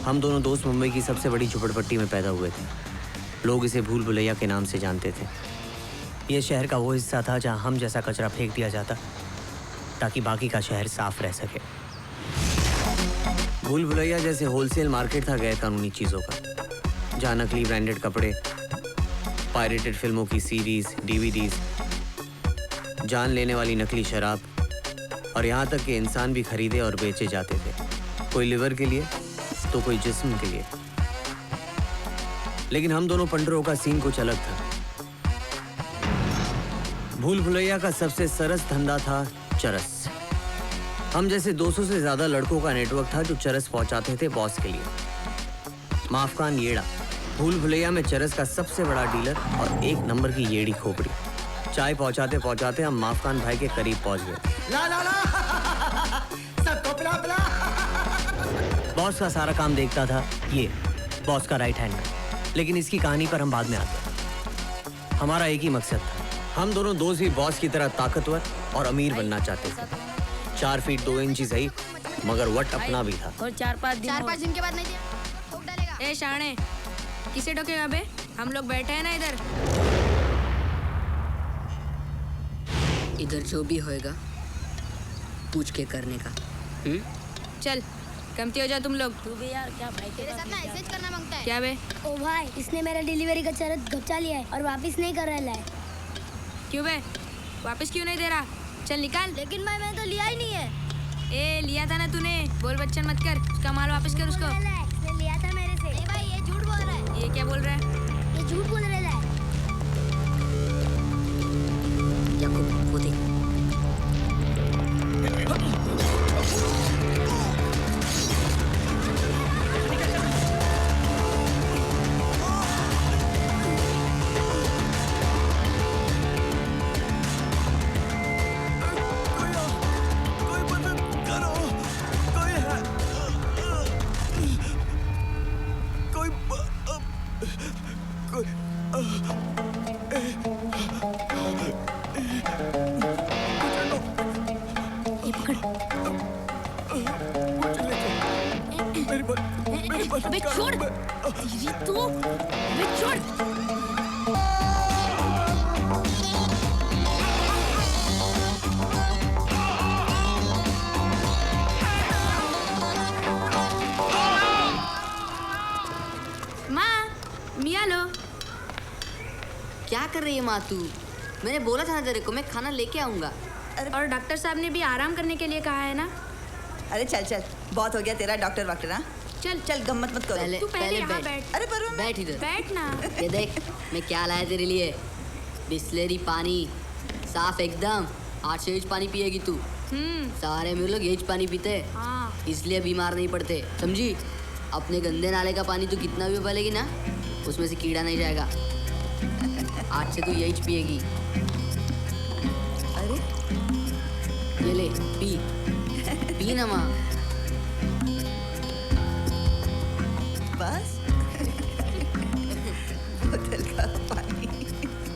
हम दोनों दोस्त मुंबई की सबसे बड़ी झुपड़पट्टी में पैदा हुए थे। लोग इसे भूल भुलैया के नाम से जानते थे। यह शहर का वो हिस्सा था जहां हम जैसा कचरा फेंक दिया जाता ताकि बाकी का शहर साफ रह सके। भूल भुलैया जैसे होलसेल मार्केट था गैर कानूनी चीज़ों का, जहाँ नकली ब्रांडेड कपड़े, पायरेटेड फिल्मों की सीरीज, डीवीडीज, जान लेने वाली नकली शराब और यहाँ तक कि इंसान भी खरीदे और बेचे जाते थे, कोई लिवर के लिए तो कोई जिस्म के लिए। लेकिन हम दोनों पंडरों का सीन कुछ अलग था। भूल भुलैया का सबसे सरस धंधा था चरस। हम जैसे 200 से ज्यादा लड़कों का नेटवर्क था जो चरस पहुंचाते थे बॉस के लिए। माफकान येड़ा, भूल भुलैया में चरस का सबसे बड़ा डीलर और एक नंबर की येड़ी खोपड़ी। चाय पहुंचाते पहुंचाते हम माफकान भाई के करीब पहुंच गए। ला ला ला सबको पिला पिला। बॉस का सारा काम देखता था ये, बॉस का राइट हैंड। लेकिन इसकी कहानी पर हम बाद में आते। हमारा एक ही मकसद था, हम दोनों दोस्त भी बॉस की तरह ताकतवर और अमीर बनना चाहते थे। 4 फीट 2 इंच सही, मगर वट अपना भी था। और 4-5 दिन के बाद नहीं दिया ठोक डालेगा। ए शाणे, किसे ठोकेगा बे? हम लोग बैठे हैं ना इधर। इधर जो भी होएगा पूछ के करने का। चल कमती हो जा तुम लोग। तू भी यार क्या भाई तेरे साथ ना ऐसे ही करना मांगता है। क्या बे? ओ भाई इसने मेरा डिलीवरी का चरस घपचा लिया है और वापस नहीं कर रहा है। क्यों बे? वापस क्यों नहीं दे रहा? चल निकाल। लेकिन भाई मैंने तो लिया ही नहीं है। ए लिया था ना तूने, बोल बच्चन मत कर, उसका माल वापस कर उसको। इसने लिया था मेरे से। नहीं भाई ये झूठ बोल रहा है। ये क्या बोल रहा है? ये झूठ बोल रहा है। याकूब वो देख। अबे छोड़ ये तो अबे छोड़। माँ, मिया लो। क्या कर रही है माँ तू? मैंने बोला था ना तेरे को मैं खाना लेके आऊंगा। और डॉक्टर साहब ने भी आराम करने के लिए कहा है ना। अरे चल चल बहुत हो गया तेरा डॉक्टर वॉक्टर। हाँ चल चल गम्मत मत करो। तू पहले यहाँ बैठ। अरे पर बैठ इधर। बैठ ना। ये देख मैं क्या लाया तेरे लिए। बिस्लेरी पानी, साफ एकदम। 800 एच पानी पिएगी तू। सारे मेरे लोग एच पानी पीते हैं, हाँ। इसलिए बीमार नहीं पड़ते, समझी? अपने गंदे नाले का पानी तू कितना भी उबालेगी ना, उसमें से कीड़ा नहीं जाएगा। आज से तू यही पिएगी। अरे ये ले पी पी ना माँ। बस बोतल का पानी।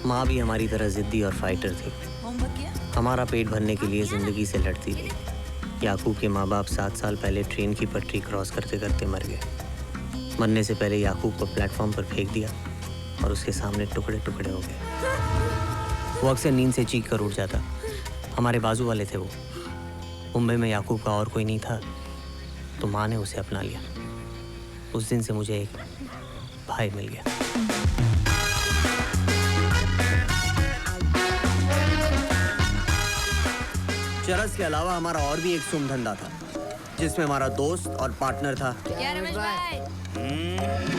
माँ भी हमारी तरह जिद्दी और फाइटर थी। होमवर्क किया? हमारा पेट भरने के लिए जिंदगी से लड़ती थी। याकूब के माँ बाप 7 साल पहले ट्रेन की पटरी क्रॉस करते करते मर गए। मरने से पहले याकूब को प्लेटफॉर्म पर फेंक दिया और उसके सामने टुकड़े टुकड़े हो गए। वो अक्सर नींद से चीख कर उठ जाता। हमारे बाजू वाले थे वो। मुंबई में याकूब का और कोई नहीं था तो माँ ने उसे अपना लिया। उस दिन से मुझे एक भाई मिल गया। चरस के अलावा हमारा और भी एक सुम धंधा था जिसमें हमारा दोस्त और पार्टनर था क्या रमेश भाई?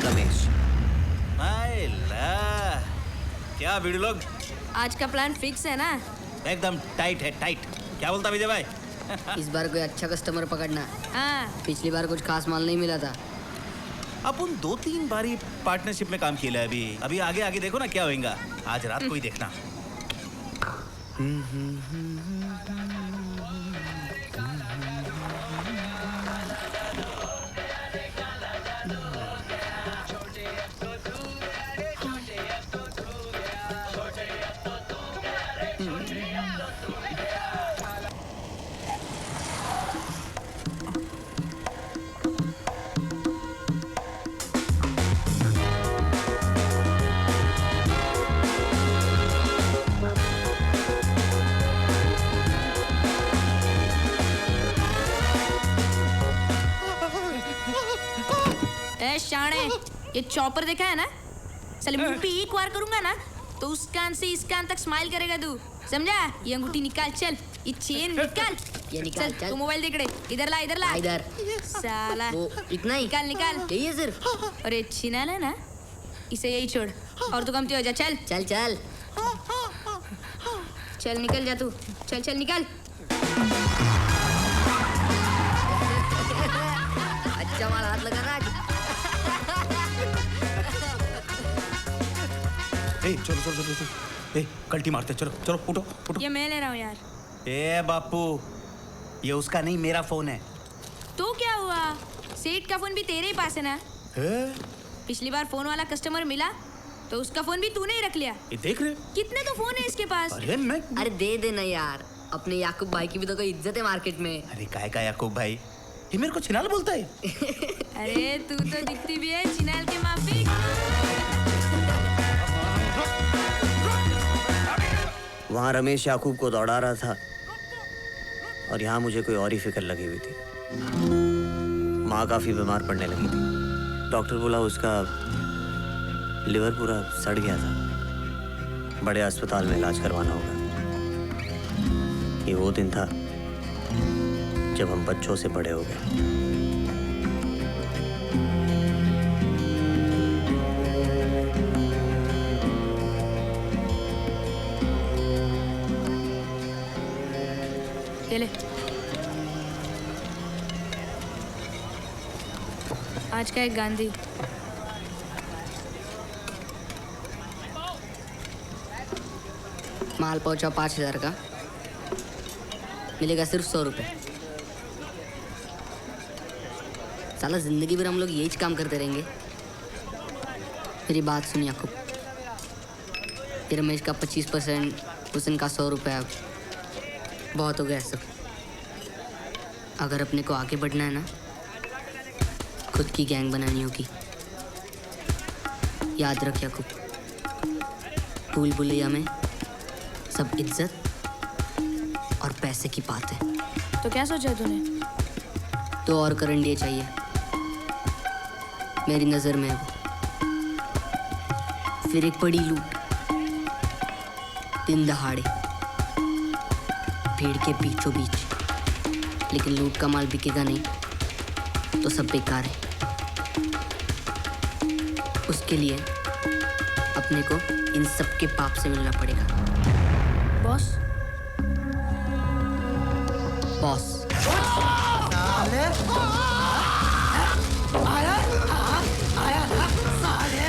रमेश। क्या वीडियो लोग? आज का प्लान फिक्स है ना? एकदम टाइट है, टाइट। क्या बोलता विजय भाई? इस बार कोई अच्छा कस्टमर पकड़ना। हाँ। पिछली बार कुछ खास माल नहीं मिला था। अपन 2-3 बारी पार्टनरशिप में काम किया है। अभी आगे आगे देखो ना क्या होगा। आज रात को ही देखना। शाणे, ये चॉपर देखा है ना? साले मुंह पे एक बार करूंगा ना तो उस कान से इस कान तक स्माइल करेगा तू, समझा? ये अंगूठी निकाल, चल ये चेन निकाल। ये निकाल, चल। तू मोबाइल देख रहे, इधर ला, इधर ला। इधर साला वो इतना ही निकाल निकाल। यही है सिर्फ। अरे छिनाल है ना, इसे यही छोड़ और तू कमती हो जा। चल चल चल चल निकल जा तू, चल चल निकल। अच्छा माल हाथ लगा ना। चलो चलो चलो चलो। कल्टी मारते, चलो चलो उठो उठो। ये मैं ले रहा हूँ यार। ए बापू, ये उसका नहीं मेरा फोन है। तो क्या हुआ, सेठ का फोन भी तेरे ही पास है ना? पिछली बार फोन वाला कस्टमर मिला तो उसका फोन भी तूने ही रख लिया। ये देख रहे? कितने तो फोन है इसके पास। अरे मैं अरे दे देना यार, अपने याकूब भाई की भी तो कोई इज्जत है मार्केट में। अरे काय का याकूब भाई, ये मेरे को छिनाल बोलता है। अरे तू तो दिखती भी है चिनाल के माफिक। वहाँ रमेश याकूब को दौड़ा रहा था और यहाँ मुझे कोई और ही फिक्र लगी हुई थी। माँ काफी बीमार पड़ने लगी थी। डॉक्टर बोला उसका लिवर पूरा सड़ गया था, बड़े अस्पताल में इलाज करवाना होगा। ये वो दिन था जब हम बच्चों से बड़े हो गए। ये ले, आज का एक गांधी। माल पहुंचा 5,000 का, मिलेगा सिर्फ 100 रुपए। साला जिंदगी भर हम लोग यही काम करते रहेंगे। मेरी बात सुन याकूब, ये रमेश का 25%, हुसैन का 100 रुपये, अब बहुत हो गया सब। अगर अपने को आगे बढ़ना है ना, खुद की गैंग बनानी होगी। याद रख याकूब, भूल भुलैया में सब इज्जत और पैसे की बात है। तो क्या सोचा तूने? तो और करंडिये चाहिए, मेरी नज़र में है वो। फिर एक बड़ी लूट, दिन दहाड़े, भीड़ के बीचों बीच। लेकिन लूट का माल बिकेगा नहीं तो सब बेकार है। उसके लिए अपने को इन सब के पाप से मिलना पड़ेगा। बॉस, बॉस साले आया आया ना साले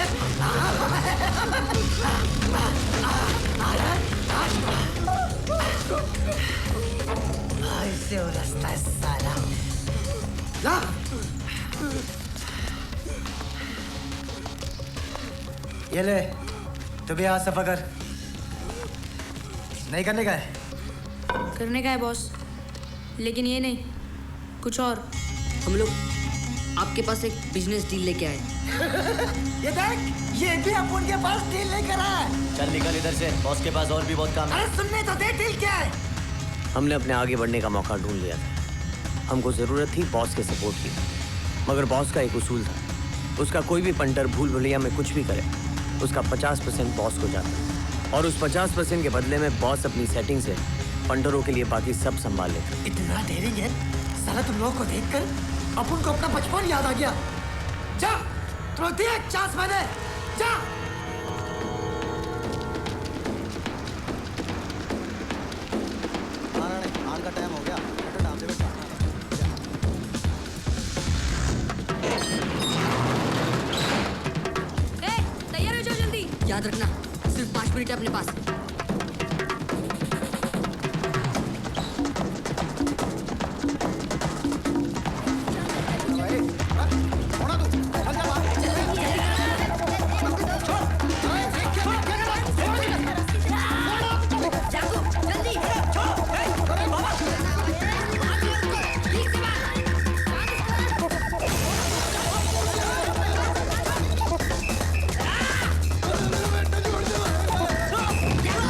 ऐसे उलझता है साला। ला ये ले, तू भी यहाँ सफा कर। नहीं करने का है? करने का है बॉस, लेकिन ये नहीं, कुछ और। हम लोग आपके पास एक बिजनेस डील लेके आए। ये देख, ये भी अपन के पास डील नहीं करा है। चल निकल इधर से, बॉस के पास और भी बहुत काम है। अरे सुनने तो दे, डील क्या है? हमने अपने आगे बढ़ने का मौका ढूंढ लिया था। हमको ज़रूरत थी बॉस के सपोर्ट की, मगर बॉस का एक उसूल था, उसका कोई भी पंटर भूल भुलैया में कुछ भी करे, उसका 50% बॉस को जाता, और उस 50% के बदले में बॉस अपनी सेटिंग से पंटरों के लिए बाकी सब संभाल लेता। इतना डेरिंग है साला, तुम लोगों को देखकर अपन को अपना बचपन याद आ गया। जा, तो दे एक चांस मैंने, जा। हाल का टाइम हो गया, डाल दे बेटा। तैयार हो जाओ जल्दी। याद रखना, सिर्फ 5 मिनट है अपने पास। जा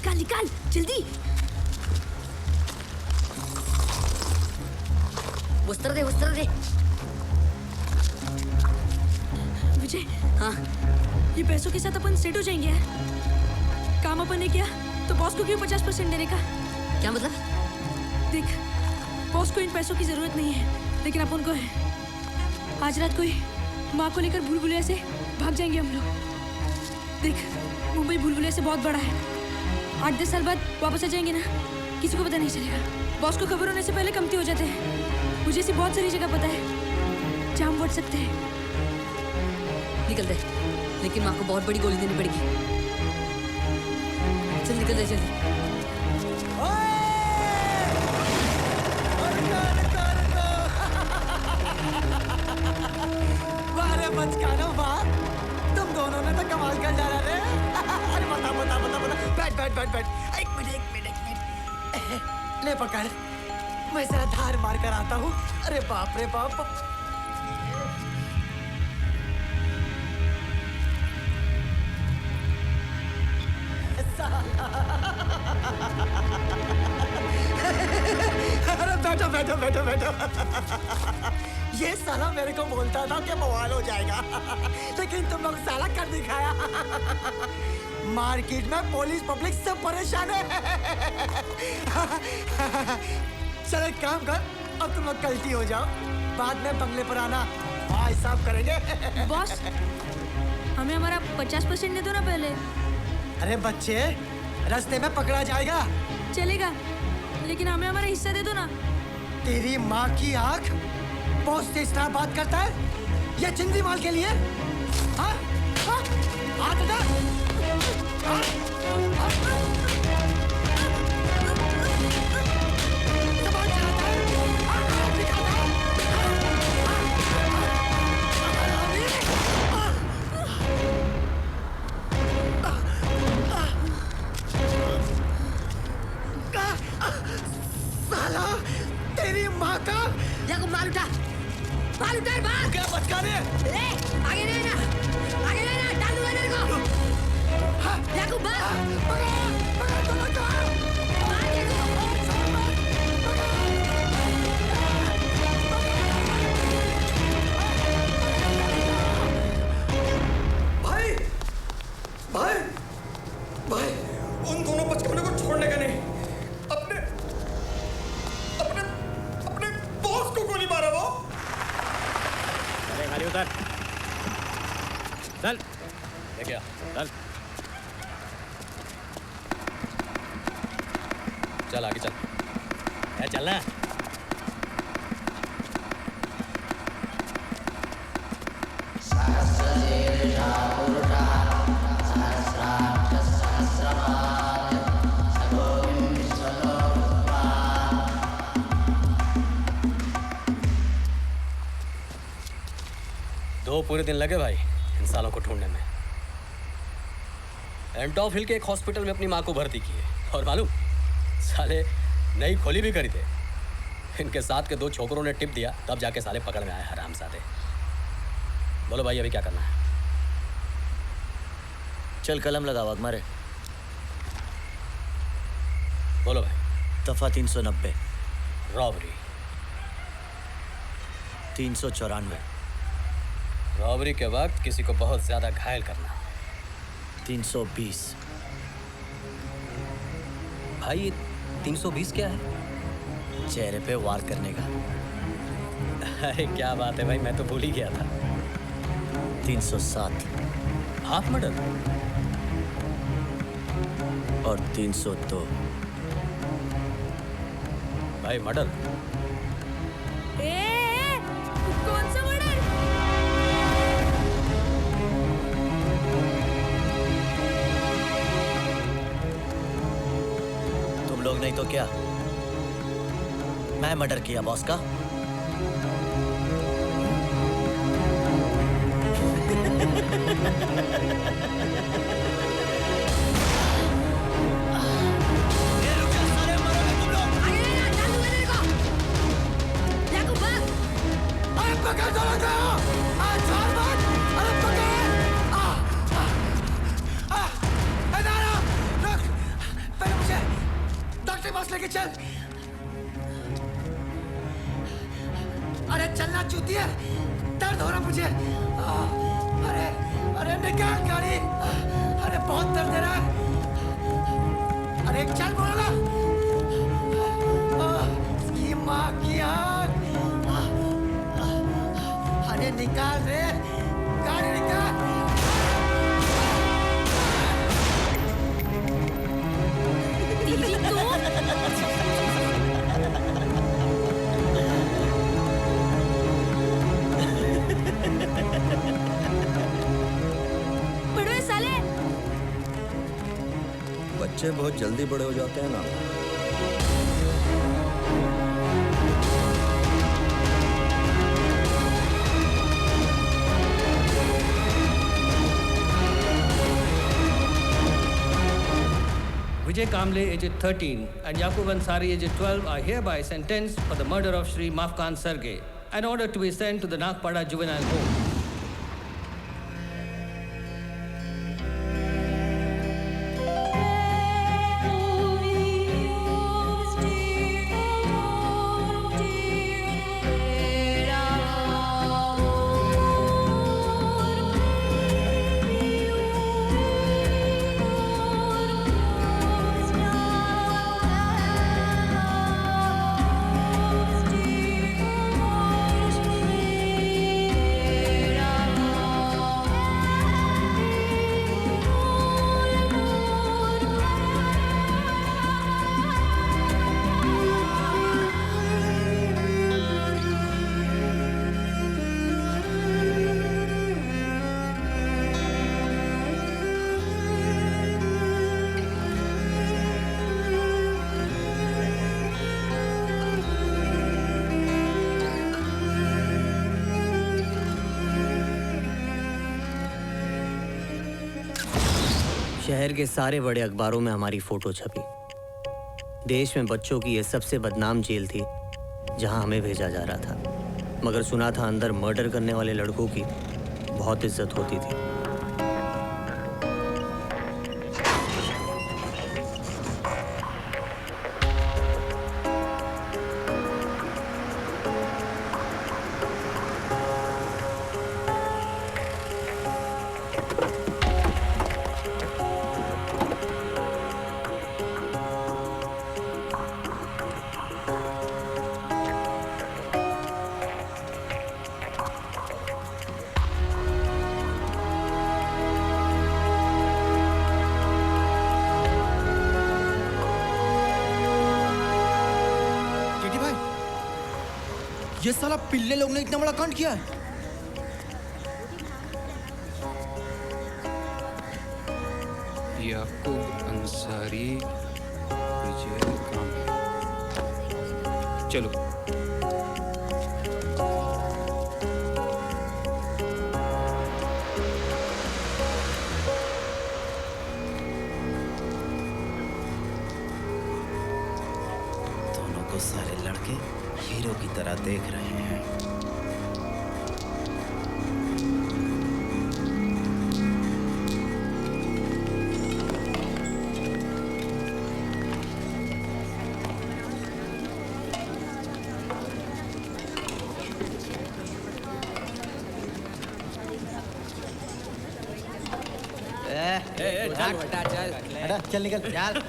निकाल निकाल जल्दी। वस्त्र दे। विजय, हाँ, ये पैसों के साथ अपन सेट हो जाएंगे यार। काम अपन ने किया तो बॉस को क्यों 50% देने का? क्या मतलब? देख, बॉस को इन पैसों की जरूरत नहीं है, लेकिन अपन को है। आज रात कोई माँ को लेकर भूल भुलैया से भाग जाएंगे हम लोग। देख, मुंबई भूल भुलैया से बहुत बड़ा है। 8-10 साल बाद वापस आ जाएंगे ना, किसी को पता नहीं चलेगा। बॉस को खबर होने से पहले कमती हो जाते हैं। मुझे ऐसी बहुत सारी जगह पता है जहाँ हम बढ़ सकते हैं। निकल दे, लेकिन माँ को बहुत बड़ी गोली देनी पड़ेगी। चल निकल दे जल्दी। वाह बचकानो वाह, तुम दोनों ने तो कमाल कर डाला रे। अरे बता। बैठ। एक मिनट। ले पकड़, मैं जरा धार मार कर आता हूँ। अरे बाप रे बाप। अरे बैठो। ये साला मेरे को बोलता था कि बवाल हो जाएगा, लेकिन तुम लोग साला कर दिखाया। मार्केट में पुलिस पब्लिक सब परेशान है। चल एक काम कर, अब तुम लोग कल्टी हो जाओ, बाद में बंगले पर आना, भाई साहब करेंगे। बॉस, हमें हमारा 50% दे दो ना पहले। अरे बच्चे, रास्ते में पकड़ा जाएगा। चलेगा, लेकिन हमें हमारा हिस्सा दे दो ना। तेरी माँ की आँख, बॉस से इस तरह बात करता है? ये चिंदी माल के लिए? हाँ? हाथ उठा। ज़बान चलाता है? हाथ दिखाता है? साला, तेरी माँ का। याकूब, माल उठा बाल। क्या बचका रहे? आगे लेना, डाल दूंगा तेरे को। याकूब, पकड़ दोनों को। भाई, उन दोनों बचकानों को छोड़ने का नहीं। अपने बॉस को गोली मारा वो। अरे गाड़ी उतर, चल लेके आ, चल आगे चल, चल ना। दो पूरे दिन लगे भाई इन सालों को ढूंढने में। एंटॉफ हिल के एक हॉस्पिटल में अपनी माँ को भर्ती किए, और मालूम साले नई खोली भी करी थे। इनके साथ के 2 छोकरों ने टिप दिया, तब जाके साले पकड़ में आए हरामजादे। बोलो भाई अभी क्या करना है? चल कलम लगा वाघमारे। बोलो भाई। दफा 390। रॉबरी। 394। रॉबरी के वक्त किसी को बहुत ज्यादा घायल करना। 320। भाई 320 क्या है? चेहरे पे वार करने का। अरे क्या बात है भाई, मैं तो भूल ही गया था। 307। Half murder. और 302। भाई मर्डर। कौन सा मर्डर? तुम लोग नहीं तो क्या, मैं मर्डर किया बॉस का। चलना चूती है, दर्द हो रहा मुझे। अरे अरे निकाल गाड़ी, अरे बहुत दर्द दे रहा है। अरे चल बोला, इसकी माँ की आँख। अरे निकाल रे, गाड़ी निकाल। दीदी तू बड़े साले। बच्चे बहुत जल्दी बड़े हो जाते हैं ना। Vijay Kamble, aged 13, and Yaqub Ansari, aged 12, are hereby sentenced for the murder of Shri Mafkan Sarge and ordered to be sent to the Nagpada Juvenile Home. शहर के सारे बड़े अखबारों में हमारी फोटो छपी। देश में बच्चों की यह सबसे बदनाम जेल थी जहां हमें भेजा जा रहा था, मगर सुना था अंदर मर्डर करने वाले लड़कों की बहुत इज्जत होती थी। ये साला पिल्ले लोग ने इतना बड़ा कांड किया है। याकूब अंसारी, विजय कांबले। चलो दोनों को सारे लड़के हीरो की तरह देख रहे हैं। चल निकल चल।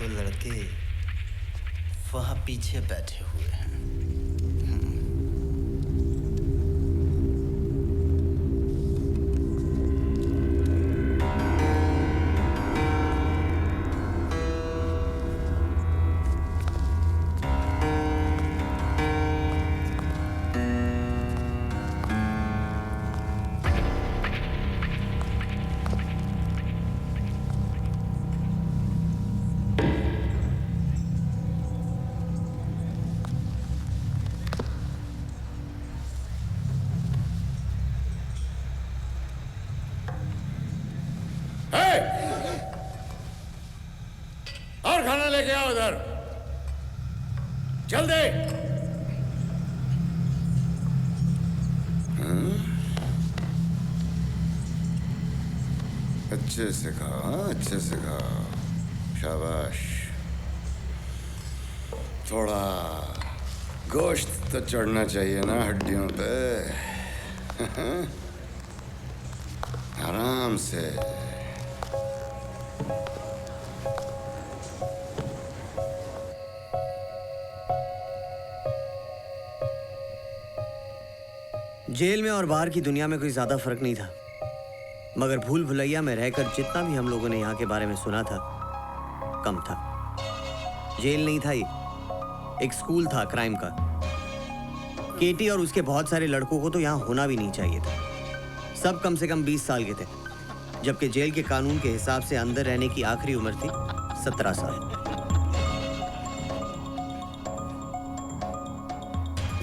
तो लड़के वहां पीछे बैठे हुए हैं। और खाना लेके आओ इधर जल्दी। अच्छे से खाओ, अच्छे से खाओ, शाबाश। थोड़ा गोश्त तो चढ़ना चाहिए ना हड्डियों पे। आराम से। जेल में और बाहर की दुनिया में कोई ज्यादा फर्क नहीं था, मगर भूल भुलैया में रहकर जितना भी हम लोगों ने यहाँ के बारे में सुना था कम था। जेल नहीं था ये, एक स्कूल था क्राइम का। केटी और उसके बहुत सारे लड़कों को तो यहाँ होना भी नहीं चाहिए था। सब कम से कम 20 साल के थे, जबकि जेल के कानून के हिसाब से अंदर रहने की आखिरी उम्र थी 17 साल।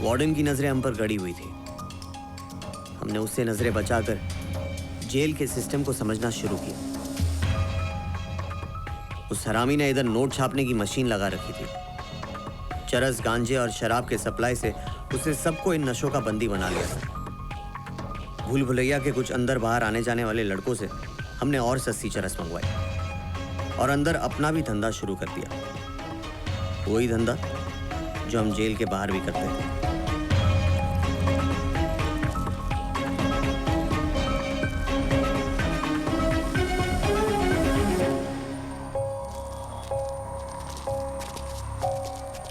वार्डन की नजरें हम पर गड़ी हुई थी। हमने उससे नजरें बचाकर जेल के सिस्टम को समझना शुरू किया। उस हरामी ने इधर नोट छापने की मशीन लगा रखी थी। चरस, गांजे और शराब के सप्लाई से उसने सबको इन नशों का बंदी बना लिया था। भूल भुलैया के कुछ अंदर बाहर आने जाने वाले लड़कों से हमने और सस्ती चरस मंगवाई और अंदर अपना भी धंधा शुरू कर दिया। वही धंधा जो हम जेल के बाहर भी करते थे।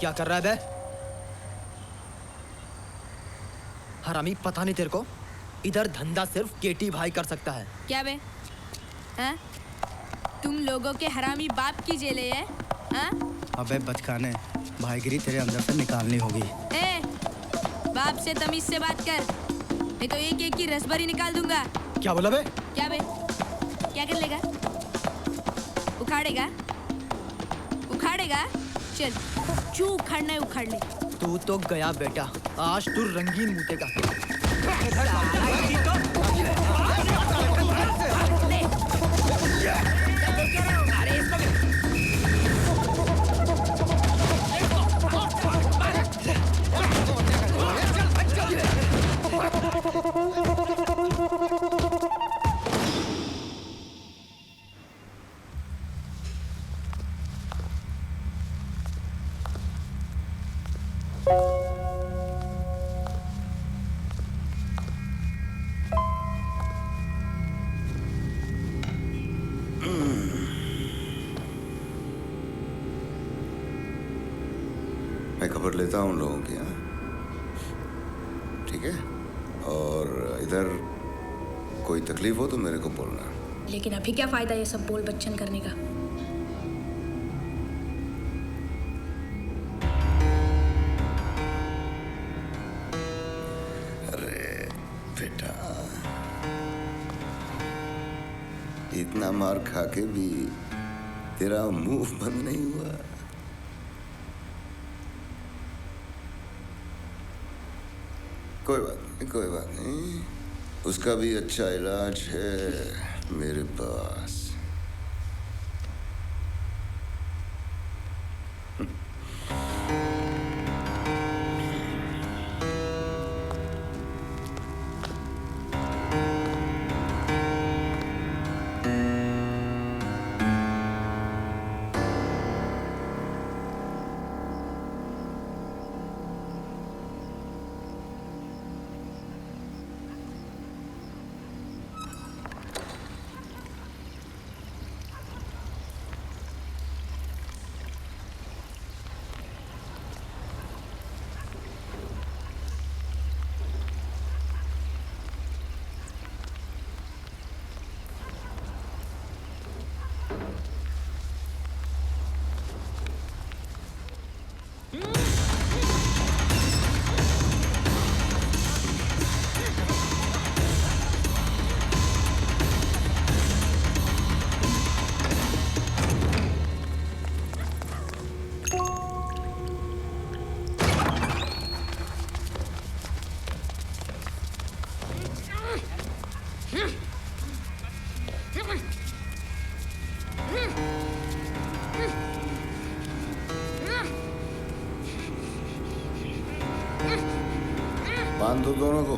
क्या कर रहा है बे? हरामी, पता नहीं तेरे को? इधर धंधा सिर्फ केटी भाई कर सकता है। क्या बे? हाँ? तुम लोगों के हरामी बाप की जेल है? हाँ? अबे बचकाने, भाईगिरी तेरे अंदर से निकालनी होगी। ए, बाप से तमीज से बात कर, नहीं तो एक एक की रसभरी निकाल दूंगा। क्या बोला बे? क्या बे? क्या कर लेगा? उखाड़ेगा? उखाड़ेगा? चल, जो उखाड़ना है उखाड़ ले। तू तो गया बेटा, आज तू रंगीन मुतेगा। मैं खबर लेता हूँ उन लोगों की, हाँ? ठीक है? और इधर कोई तकलीफ हो तो मेरे को बोलना। लेकिन अभी क्या फायदा ये सब बोल बच्चन करने का? अरे बेटा, इतना मार खा के भी तेरा मुंह बंद नहीं हुआ। कोई बात नहीं, कोई बात नहीं, उसका भी अच्छा इलाज है मेरे पास। बांध दो दोनों को।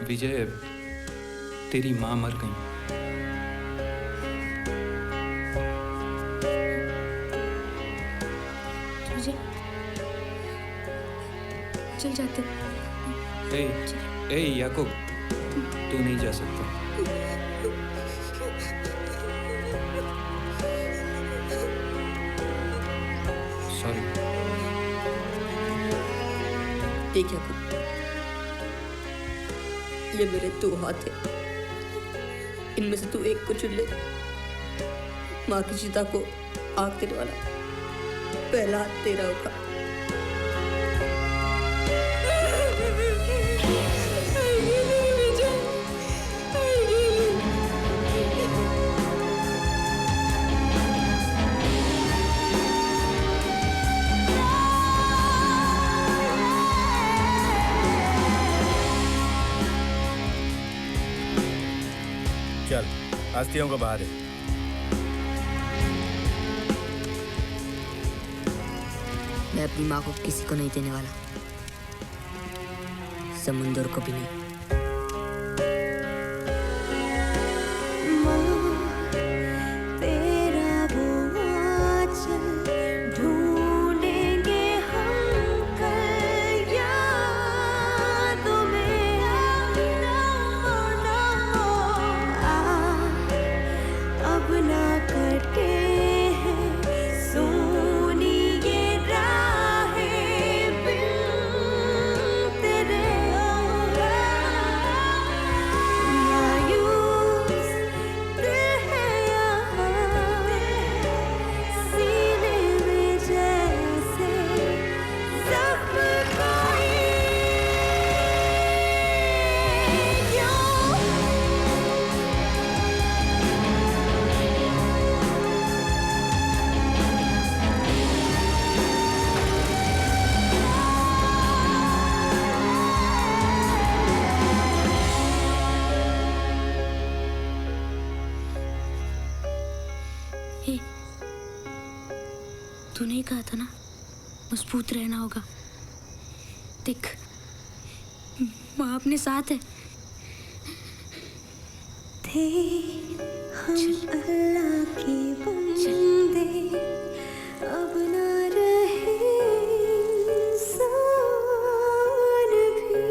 विजय, तेरी माँ मर गई। तुझे चल जाते। ए याकूब, तू नहीं जा सकता। सॉरी। ठीक याकूब, ये मेरे 2 हाथ हैं। इनमें से तू एक को चुन ले। माँ की चिता को आग देने वाला पहला हाथ तेरा होगा। चल, अस्थियों को बाहर है। मैं अपनी माँ को किसी को नहीं देने वाला, समुंदर को भी नहीं। तूने ही कहा था ना, मजबूत रहना होगा। देख, माँ अपने साथ है। थे हम अल्लाह के बंदे, अब ना रहे इंसान भी।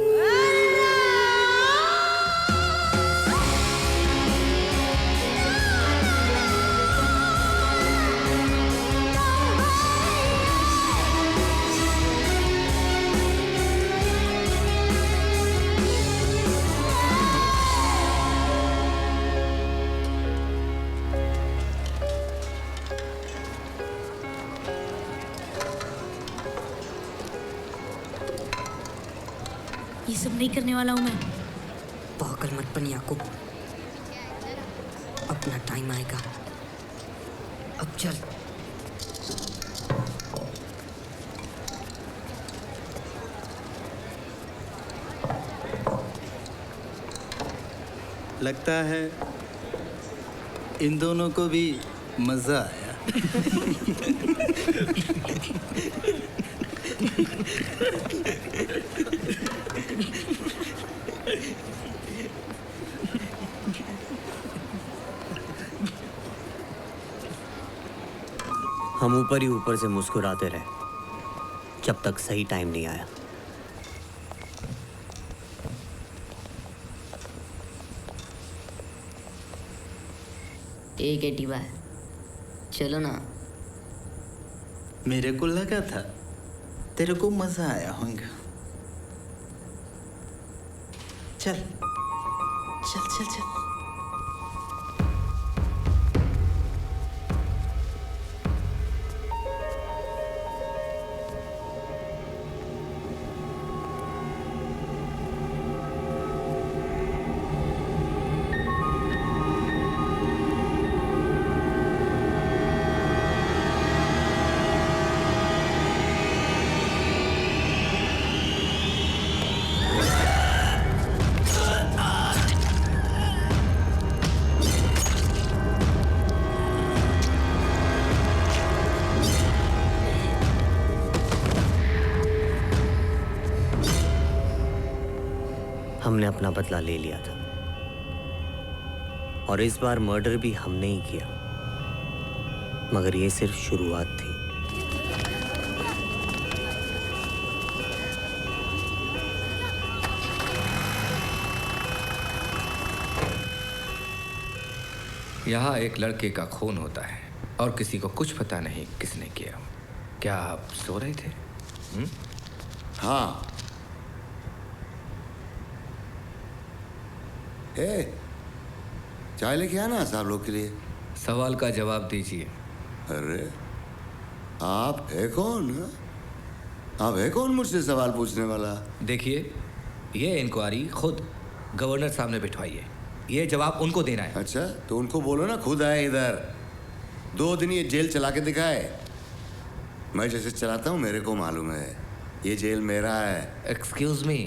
ये सब नहीं करने वाला हूं मैं। पागल मत बन याकूब, अपना टाइम आएगा। अब चल। लगता है इन दोनों को भी मजा आया। हम ऊपर ही ऊपर से मुस्कुराते रहे जब तक सही टाइम नहीं आया। एक एटी बाय, चलो ना। मेरे को लगा था तेरे को मजा आया होगा। चल चल चल चल। हमने अपना बदला ले लिया था और इस बार मर्डर भी हमने ही किया, मगर ये सिर्फ शुरुआत थी। यहाँ एक लड़के का खून होता है और किसी को कुछ पता नहीं किसने किया। क्या आप सो रहे थे? हाँ। चाय लेके आना साहब लोग के लिए। सवाल का जवाब दीजिए। अरे आप है कौन? आप है कौन मुझसे सवाल पूछने वाला? देखिए, ये इंक्वायरी खुद गवर्नर सामने बिठवाइए। ये जवाब उनको देना है। अच्छा, तो उनको बोलो ना खुद आए इधर। 2 दिन ये जेल चला के दिखाए। मैं जैसे चलाता हूँ मेरे को मालूम है, ये जेल मेरा है। एक्सक्यूज मी,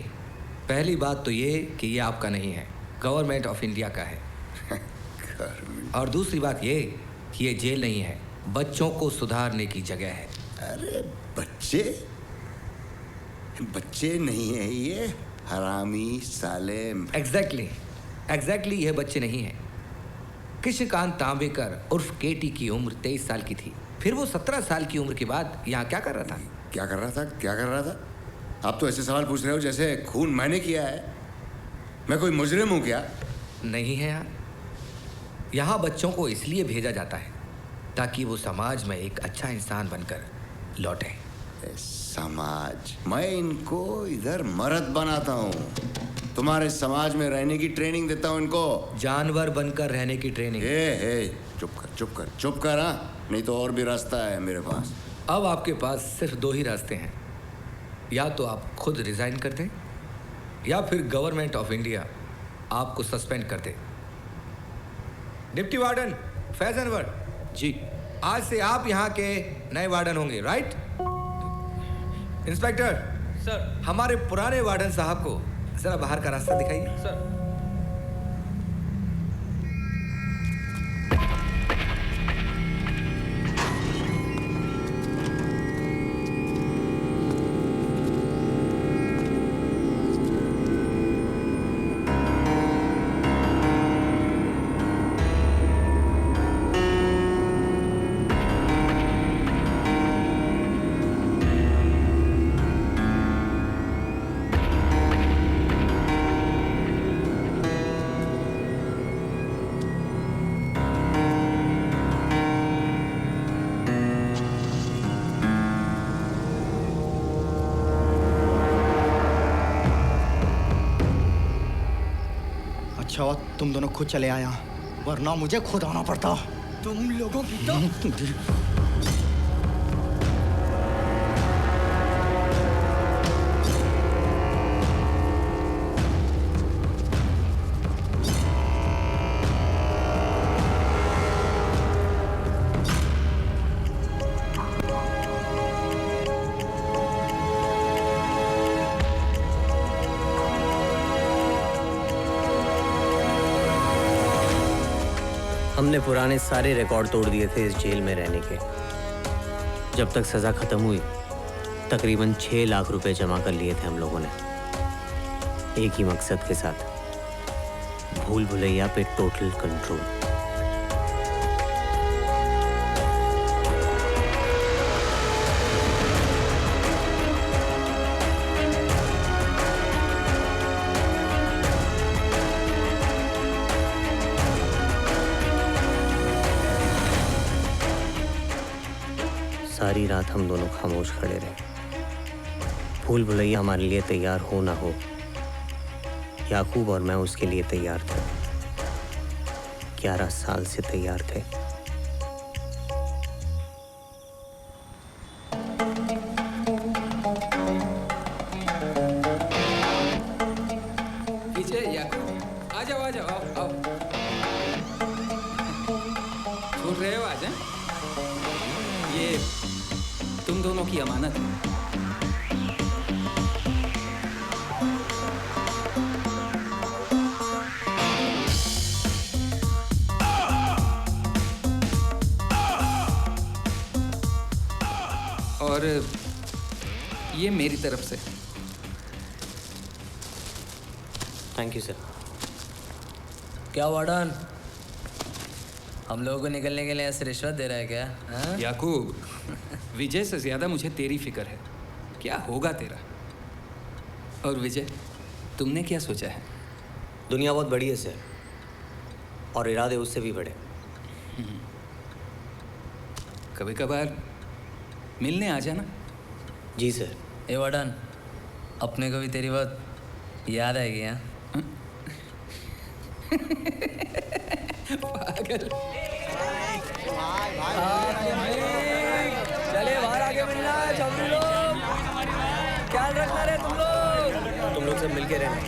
पहली बात तो ये कि ये आपका नहीं है, गवर्नमेंट ऑफ इंडिया का है। और दूसरी बात ये कि ये जेल नहीं है, बच्चों को सुधारने की जगह है। अरे बच्चे बच्चे नहीं है ये, हरामी साले। एग्जैक्टली ये बच्चे नहीं हैं। कृष्णकांत तांबेकर उर्फ केटी की उम्र 23 साल की थी। फिर वो 17 साल की उम्र के बाद यहाँ क्या कर रहा था? क्या कर रहा था? आप तो ऐसे सवाल पूछ रहे हो जैसे खून मैंने किया है। मैं कोई मुजरिम हूँ क्या? नहीं है यार। यहाँ बच्चों को इसलिए भेजा जाता है ताकि वो समाज में एक अच्छा इंसान बनकर लौटे। समाज? मैं इनको इधर मर्द बनाता हूँ, तुम्हारे समाज में रहने की ट्रेनिंग देता हूँ इनको। जानवर बनकर रहने की ट्रेनिंग। चुप कर हाँ, नहीं तो और भी रास्ता है मेरे पास। अब आपके पास सिर्फ 2 ही रास्ते हैं। या तो आप खुद रिजाइन कर दें या फिर गवर्नमेंट ऑफ इंडिया आपको सस्पेंड कर दे। डिप्टी वार्डन फैज अनवर जी, आज से आप यहाँ के नए वार्डन होंगे, राइट? इंस्पेक्टर सर, हमारे पुराने वार्डन साहब को जरा बाहर का रास्ता दिखाइए। सर। अच्छा तुम दोनों खुद चले आया, वरना मुझे खुद आना पड़ता। तुम लोगों की तो हमने पुराने सारे रिकॉर्ड तोड़ दिए थे इस जेल में रहने के। जब तक सज़ा ख़त्म हुई तकरीबन 6 लाख रुपए जमा कर लिए थे हम लोगों ने, एक ही मकसद के साथ, भूल भुलैया पे टोटल कंट्रोल। सारी रात हम दोनों खामोश खड़े रहे। भूल भुलैया हमारे लिए तैयार हो ना हो, याकूब और मैं उसके लिए तैयार थे। 11 साल से तैयार थे। विजय, याकूब, आ जाओ आओ। छूट रहे हो आज? हैं? ये तुम दोनों की अमानत है। और ये मेरी तरफ से। Thank you sir. क्या वार्डन, हम लोगों को निकलने के लिए ऐसे रिश्वत दे रहा है क्या? हाँ? याकूब, विजय से ज्यादा मुझे तेरी फिक्र है। क्या होगा तेरा? और विजय, तुमने क्या सोचा है? दुनिया बहुत बड़ी है सर, और इरादे उससे भी बड़े। कभी कभार मिलने आ जाना। जी सर। ए वार्डन, अपने को भी तेरी बात याद आएगी? हाँ पागल। चले बाहर आके मिलना है सब लोग। ख्याल रखना रे तुम लोग सब मिलके रहना।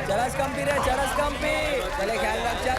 चरस कम पी रे, चरस कम पी। चले ख्याल रख, चल।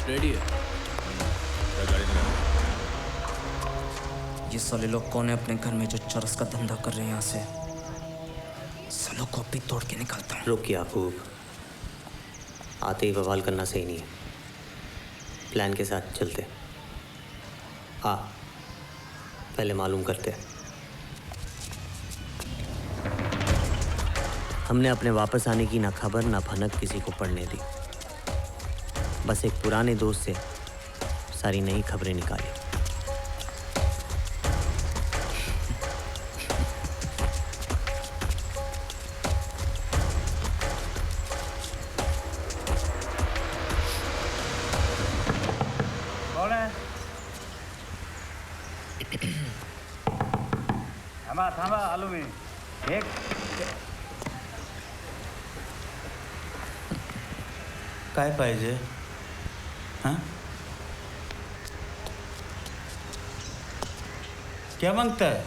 रेडी है? ये साले लोग कौन है अपने घर में जो चरस का धंधा कर रहे हैं? यहाँ से सालों को भी तोड़ के निकालता हूँ। रुक याकूब, आते ही बवाल करना सही नहीं है। प्लान के साथ चलते। आ, पहले मालूम करते। हमने अपने वापस आने की ना खबर ना भनक किसी को पढ़ने दी। बस एक पुराने दोस्त से सारी नई खबरें निकाली। कौन है? थांबा आलू में एक। काय पाहिजे? हाँ? क्या मांगता है?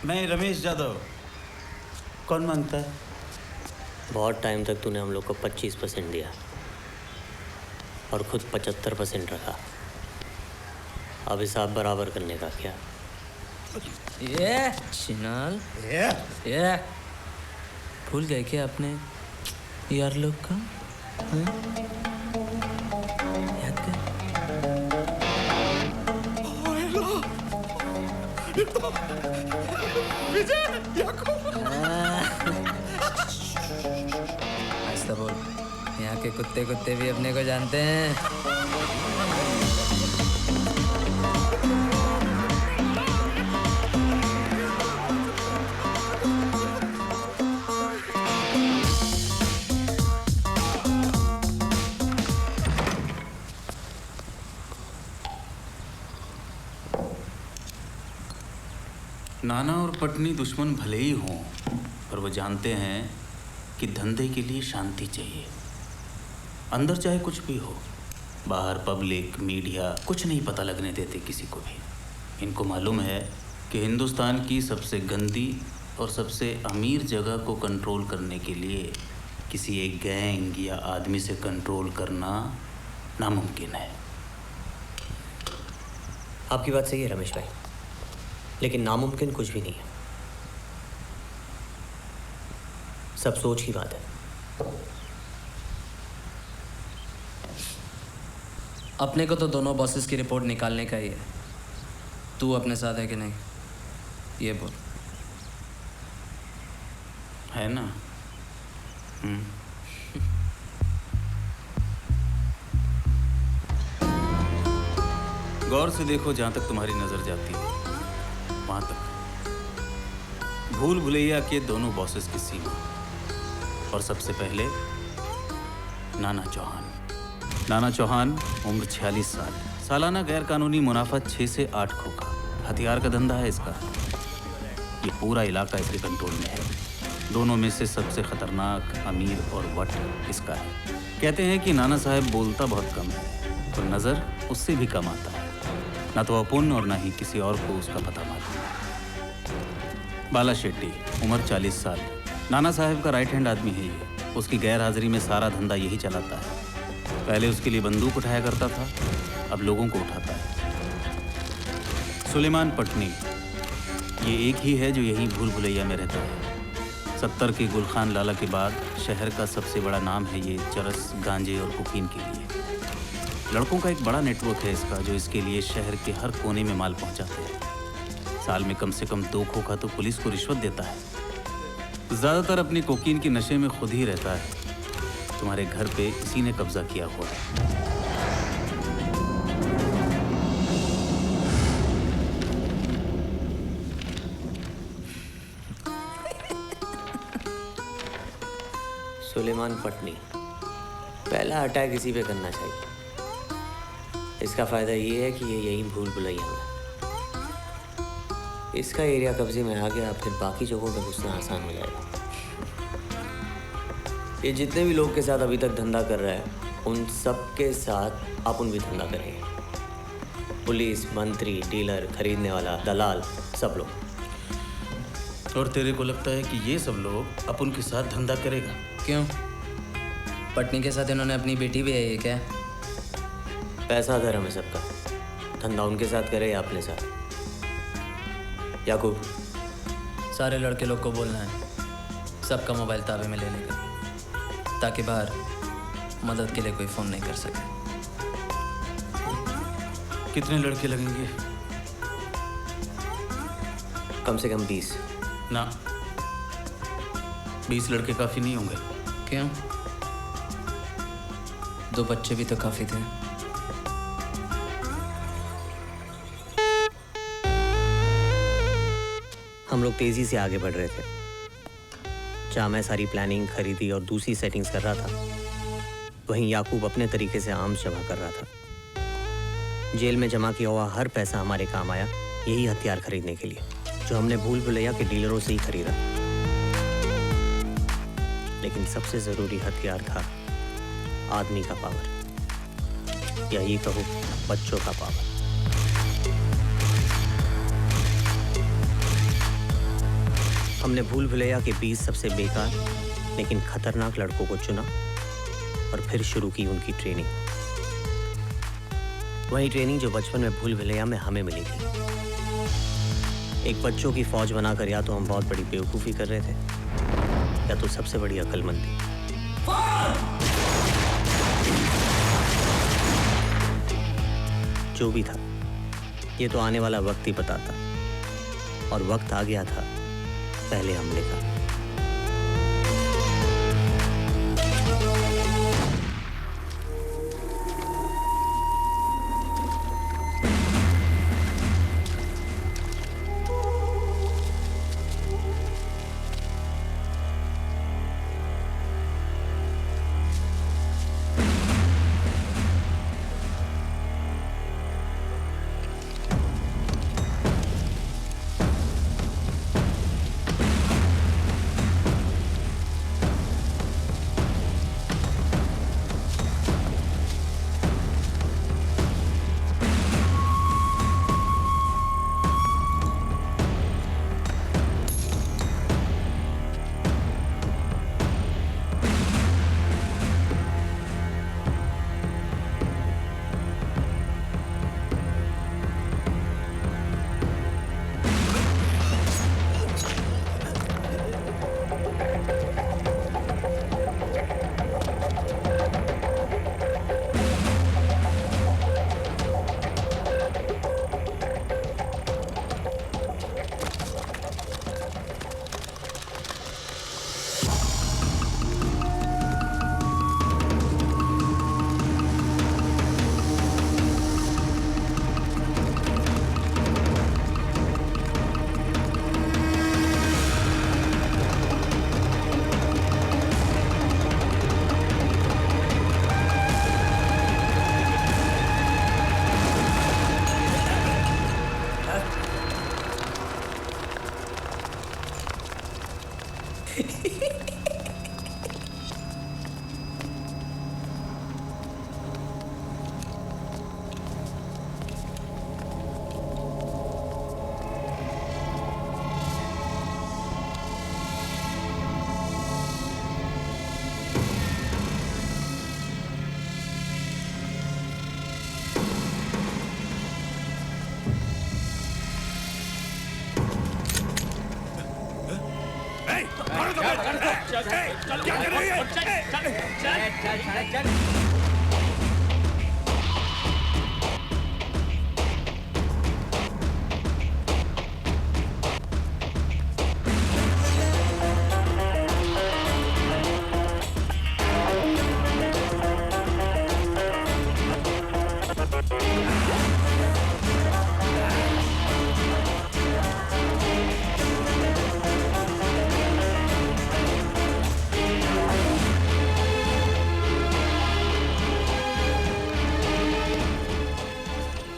मैं रमेश यादव। कौन मांगता है? बहुत टाइम तक तूने हम लोग को 25% दिया और खुद 75% रखा। अब हिसाब बराबर करने का क्या? ये चिनाल, ये भूल गए क्या अपने यार लोग का? याद कर। विजय, याकूब। ऐसा बोल, यहाँ के कुत्ते कुत्ते भी अपने को जानते हैं। नाना और पटनी दुश्मन भले ही हों, पर वो जानते हैं कि धंधे के लिए शांति चाहिए। अंदर चाहे कुछ भी हो, बाहर पब्लिक मीडिया कुछ नहीं पता लगने देते किसी को भी। इनको मालूम है कि हिंदुस्तान की सबसे गंदी और सबसे अमीर जगह को कंट्रोल करने के लिए किसी एक गैंग या आदमी से कंट्रोल करना नामुमकिन है। आपकी बात सही है रमेश भाई, लेकिन नामुमकिन कुछ भी नहीं है। सब सोच की बात है। अपने को तो दोनों बॉसेस की रिपोर्ट निकालने का ही है। तू अपने साथ है कि नहीं, ये बोल। है ना? गौर से देखो, जहाँ तक तुम्हारी नजर जाती है वहाँ तक भूल भुलैया के दोनों बॉसेस की सीमा। और सबसे पहले नाना चौहान। नाना चौहान, उम्र 46 साल, सालाना गैर कानूनी मुनाफा 6 से 8 खोखा, हथियार का धंधा है इसका। ये पूरा इलाका इसके कंट्रोल में है। दोनों में से सबसे खतरनाक अमीर और वट इसका है। कहते हैं कि नाना साहब बोलता बहुत कम है, पर नज़र उससे भी कम आता है। ना तो अपुन और ना ही किसी और को उसका पता मालूम। बाला शेट्टी, उम्र 40 साल, नाना साहब का राइट हैंड आदमी है ये। उसकी गैर हाजिरी में सारा धंधा यही चलाता है। पहले उसके लिए बंदूक उठाया करता था, अब लोगों को उठाता है। सुलेमान पटनी, ये एक ही है जो यहीं भूल भुलैया में रहता है। 70 के गुलखान लाला के बाद शहर का सबसे बड़ा नाम है ये चरस, गांजे और कोकीन के लिए। लड़कों का एक बड़ा नेटवर्क है इसका, जो इसके लिए शहर के हर कोने में माल पहुंचाते हैं। साल में कम से कम 2 खोखा तो पुलिस को रिश्वत देता है। ज़्यादातर अपनी कोकीन के नशे में खुद ही रहता है। तुम्हारे घर पे इसी ने कब्जा किया हुआ है। सुलेमान पटनी, पहला अटैक इसी पे करना चाहिए। इसका फ़ायदा ये है कि ये यहीं भूल भुलैया में। इसका एरिया कब्जे में आ गया, फिर बाकी जगहों पे घुसना आसान हो जाएगा। ये जितने भी लोग के साथ अभी तक धंधा कर रहा है, उन सब के साथ अपन भी धंधा करेंगे। पुलिस, मंत्री, डीलर, खरीदने वाला, दलाल, सब लोग। और तेरे को लगता है कि ये सब लोग अपन के साथ धंधा करेगा? क्यों? पटनी के साथ इन्होंने अपनी बेटी भी है क्या? पैसा धर्म है सबका। धंधा उनके साथ करे या अपने साथ। याकूब, सारे लड़के लोग को बोलना है सबका मोबाइल ताबे में लेने का, ताकि बाहर मदद के लिए कोई फ़ोन नहीं कर सके। कितने लड़के लगेंगे? कम से कम 20। ना, 20 लड़के काफ़ी नहीं होंगे। क्यों? 2 बच्चे भी तो काफ़ी थे। हम लोग तेज़ी से आगे बढ़ रहे थे। जहाँ मैं सारी प्लानिंग, खरीदी और दूसरी सेटिंग्स कर रहा था, वहीं याकूब अपने तरीके से आर्म्स जमा कर रहा था। जेल में जमा किया हुआ हर पैसा हमारे काम आया, यही हथियार खरीदने के लिए, जो हमने भूल भुलैया के डीलरों से ही खरीदा। लेकिन सबसे ज़रूरी हथियार था आदमी का पावर, या ये कहो बच्चों का पावर। हमने भूल भुलैया के 20 सबसे बेकार लेकिन खतरनाक लड़कों को चुना और फिर शुरू की उनकी ट्रेनिंग। वही ट्रेनिंग जो बचपन में भूल भुलैया में हमें मिली थी। एक बच्चों की फौज बनाकर या तो हम बहुत बड़ी बेवकूफ़ी कर रहे थे, या तो सबसे बड़ी अक्लमंदी। जो भी था, ये तो आने वाला वक्त ही बताता, और वक्त आ गया था पहले हमले का।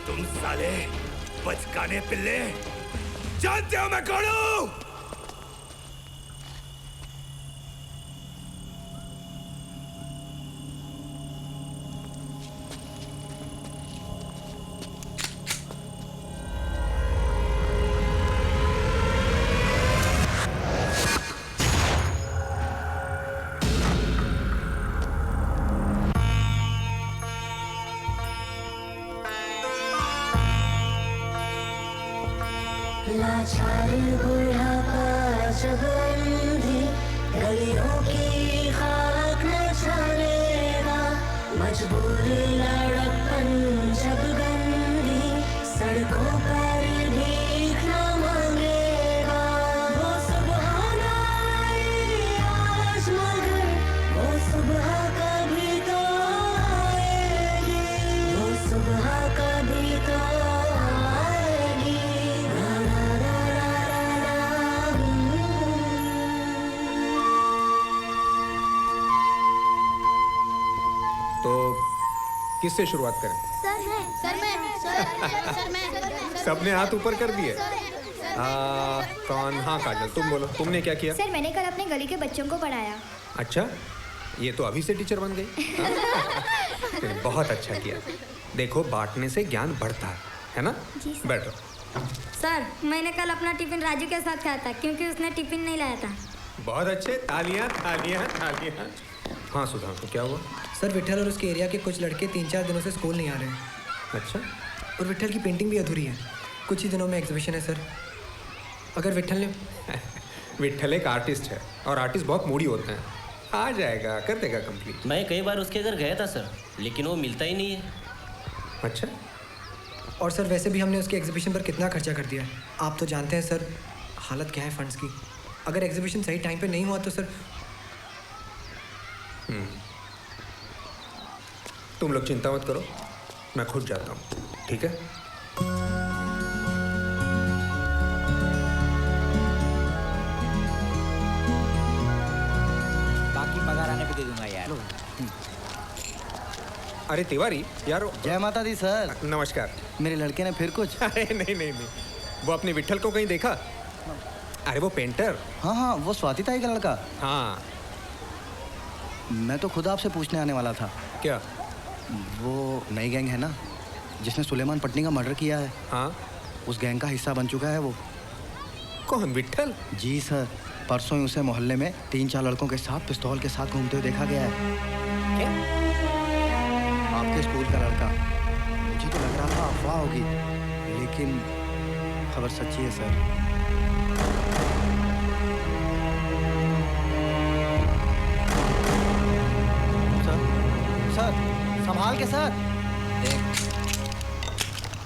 तुम साले बचकाने पिल्ले, जानते हो मैं कौन हूं? लाचार बुढ़ापा जब अंधी गलियों की खाक न छानेगा, मजबूर लड़कपन जब गंदी सड़कों पर भीख न मांगेगा। वो सुबह न आएगी आज मगर वो सुबह कभी तो आएगी, वो सुबह कभी तो आएगी। तो किससे शुरुआत करें? सबने हाथ ऊपर कर दिए। कौन? हाँ काजल, तुम बोलो, तुमने क्या किया? सर मैंने कल अपने गली के बच्चों को पढ़ाया। अच्छा, ये तो अभी से टीचर बन गई। तुमने बहुत अच्छा किया। देखो, बांटने से ज्ञान बढ़ता है ना? बैठो। सर मैंने कल अपना टिफिन राजू के साथ खाया था क्योंकि उसने टिफिन नहीं लाया था। बहुत अच्छे, तालियां तालियां तालियां। हाँ सुधांशु, क्या हुआ? सर विठल और उसके एरिया के कुछ लड़के 3-4 दिनों से स्कूल नहीं आ रहे हैं। अच्छा। और विठल की पेंटिंग भी अधूरी है। कुछ ही दिनों में एग्जीबिशन है सर। अगर विठल ने विठल एक आर्टिस्ट है और आर्टिस्ट बहुत मूडी होते हैं। आ जाएगा, कर देगा कंप्लीट। मैं कई बार उसके घर गया था सर, लेकिन वो मिलता ही नहीं है। अच्छा। और सर वैसे भी हमने उसके एग्जीबिशन पर कितना खर्चा कर दिया है। आप तो जानते हैं सर हालत क्या है फंड्स की। अगर एग्जीबिशन सही टाइम पे नहीं हुआ तो सर। तुम लोग चिंता मत करो, मैं खुद जाता हूँ, ठीक है? बाकी पगार आने पे दे दूंगा यार। अरे तिवारी यार। जय माता दी सर। नमस्कार। मेरे लड़के ने फिर कुछ? अरे नहीं नहीं नहीं, वो अपने विठल को कहीं देखा? अरे वो पेंटर। हाँ हाँ, वो स्वाति ताई का लड़का। हाँ। मैं तो खुद आपसे पूछने आने वाला था। क्या? वो नई गैंग है ना जिसने सुलेमान पटनी का मर्डर किया है? हाँ। उस गैंग का हिस्सा बन चुका है वो। कौन? विठल? जी सर, परसों ही उसे मोहल्ले में 3-4 लड़कों के साथ पिस्तौल के साथ घूमते हुए देखा गया है। क्या? आपके स्कूल का लड़का। मुझे तो लग रहा था अफवाह होगी, लेकिन खबर सच्ची है सर। सर संभाल के सर।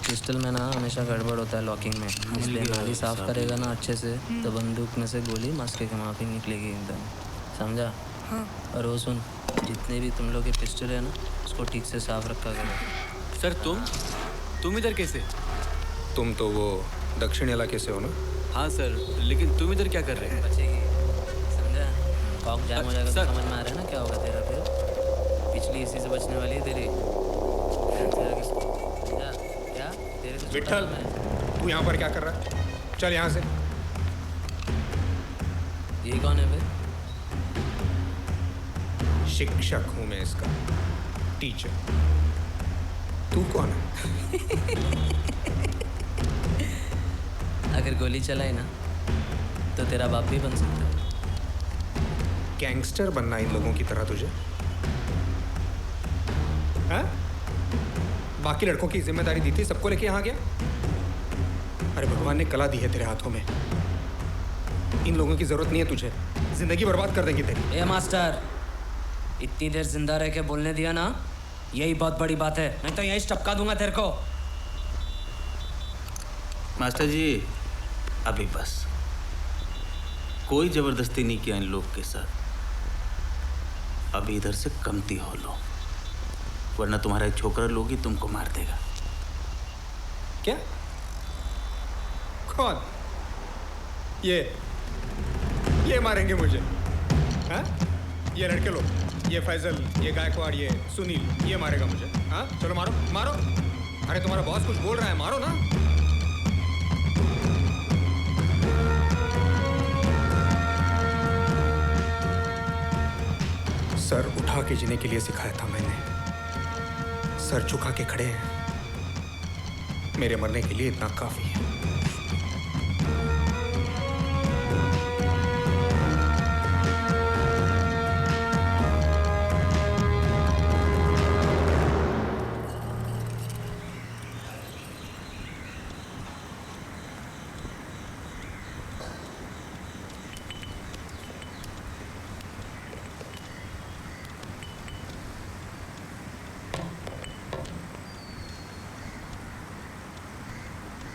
पिस्टल में ना हमेशा गड़बड़ होता है लॉकिंग में, इसलिए नाली साफ करेगा ना अच्छे से तो बंदूक में से गोली मस्के के माफी निकलेगी एकदम, समझा? हाँ। और वो सुन, जितने भी तुम लोग के पिस्टल है ना उसको ठीक से साफ रखा करो। सर तुम इधर कैसे? तुम तो वो दक्षिण इलाके से हो ना? हाँ सर, लेकिन तुम इधर क्या कर रहे हैं? बचेगी, समझा? कॉक जाम हो जाएगा तो समझ में आ रहा है ना क्या होगा तेरा फिर? पिछली इसी से बचने वाली है तेरी। समझा क्या? तेरे से विठल, तू यहाँ पर क्या कर रहा है? चल यहाँ से। ये कौन है बे? शिक्षक हूँ मैं इसका, टीचर। तू कौन है? अगर गोली चलाई ना तो तेरा बाप भी बन सकता है। गैंगस्टर बनना इन लोगों की तरह तुझे? हाँ? बाकी लड़कों की जिम्मेदारी दी थी, सबको लेके यहाँ गया? अरे भगवान ने कला दी है तेरे हाथों में, इन लोगों की जरूरत नहीं है तुझे, जिंदगी बर्बाद कर देंगे तेरी। ए मास्टर, इतनी देर जिंदा रह के बोलने दिया ना, यही बहुत बड़ी बात है, नहीं तो यहीं टपका दूंगा तेरे को। मास्टर जी अभी बस, कोई जबरदस्ती नहीं किया इन लोग के साथ। अभी इधर से कमती हो लो, वरना तुम्हारा एक छोकरा लोग ही तुमको मार देगा। क्या? कौन? ये मारेंगे मुझे? हाँ? ये लड़के लोग, ये फैजल, ये गायकवाड़, ये सुनील, ये मारेगा मुझे? हाँ? चलो मारो मारो। अरे तुम्हारा बॉस कुछ बोल रहा है, मारो ना। सर उठा के जीने के लिए सिखाया था मैंने। सर झुका के खड़े हैं, मेरे मरने के लिए इतना काफी है।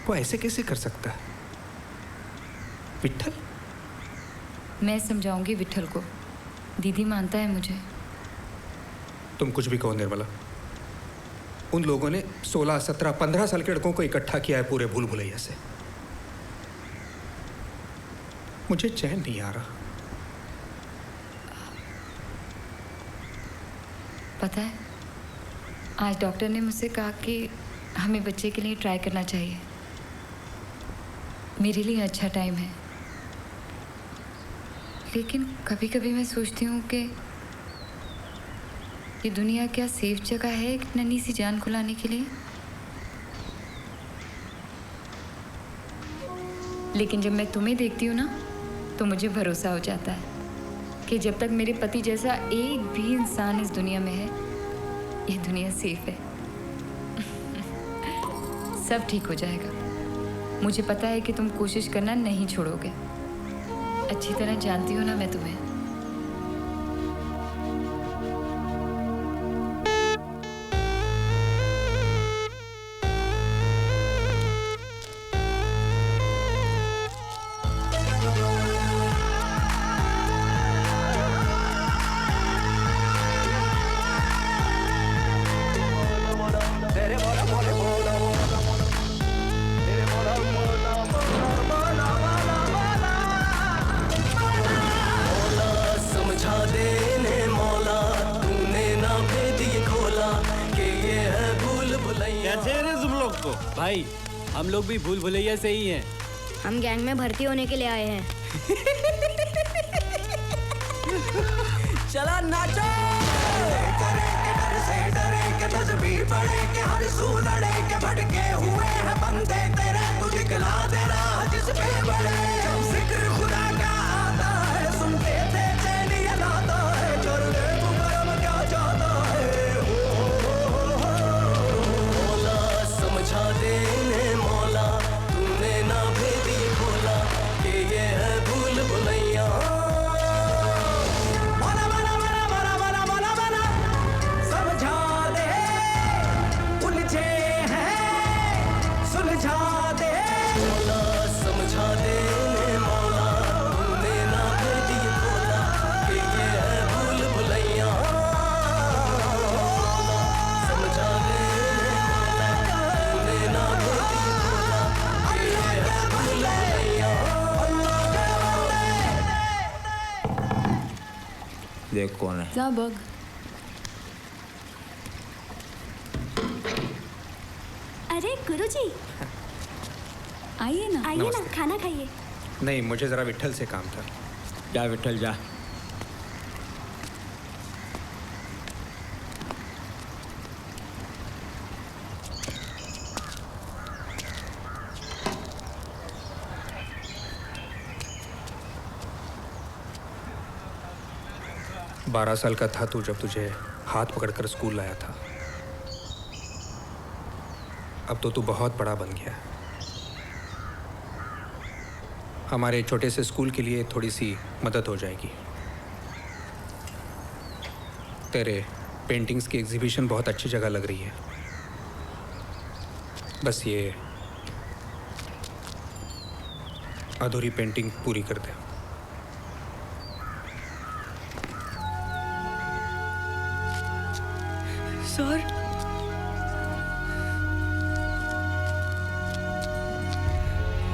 वो ऐसे कैसे कर सकता है? विट्ठल? मैं समझाऊंगी विट्ठल को, दीदी मानता है मुझे। तुम कुछ भी कहो निर्मला, उन लोगों ने 16, 17, 15 साल के लड़कों को इकट्ठा किया है पूरे भूल भुलैया से। मुझे चैन नहीं आ रहा। पता है, आज डॉक्टर ने मुझसे कहा कि हमें बच्चे के लिए ट्राई करना चाहिए। मेरे लिए अच्छा टाइम है, लेकिन कभी कभी मैं सोचती हूँ कि ये दुनिया क्या सेफ जगह है एक नन्ही सी जान को लाने के लिए। लेकिन जब मैं तुम्हें देखती हूँ ना, तो मुझे भरोसा हो जाता है कि जब तक मेरे पति जैसा एक भी इंसान इस दुनिया में है, ये दुनिया सेफ है। सब ठीक हो जाएगा। मुझे पता है कि तुम कोशिश करना नहीं छोड़ोगे। अच्छी तरह जानती हो ना मैं तुम्हें। भाई हम लोग भी भूल भुलैया से ही हैं। हम गैंग में भर्ती होने के लिए आए हैं। चला नाचो। करे के डर से डरे के तस्वीर पड़े के हर सू लड़े के भटके हुए हैं बंदे तेरे, तू दिखला देना जिस पे बड़े। जब जिक्र खुदा का आता है सुनते थे चैन ये लाता है, कर दे तू करम क्या चाहता है। मौला समझा दे मौला, तूने ना भेदी खोला कि ये है भूल भुलैया। समझा दे उलझे हैं सुलझा दे। मौला समझा दे मौला, तूने ना भेदी खोला कि ये है भूल भुलैया। समझा दे मौला, तूने ना भेदी खोला कि ये है भूल भुलैया। देख कौन है। जा बग। अरे गुरुजी, आइए ना। आइए ना, खाना खाइए। नहीं, मुझे जरा विट्ठल से काम था। जा विट्ठल जा। बारह साल का था तू जब तुझे हाथ पकड़कर स्कूल लाया था। अब तो तू बहुत बड़ा बन गया। हमारे छोटे से स्कूल के लिए थोड़ी सी मदद हो जाएगी। तेरे पेंटिंग्स की एग्जीबिशन बहुत अच्छी जगह लग रही है। बस ये अधूरी पेंटिंग पूरी कर दे। सर,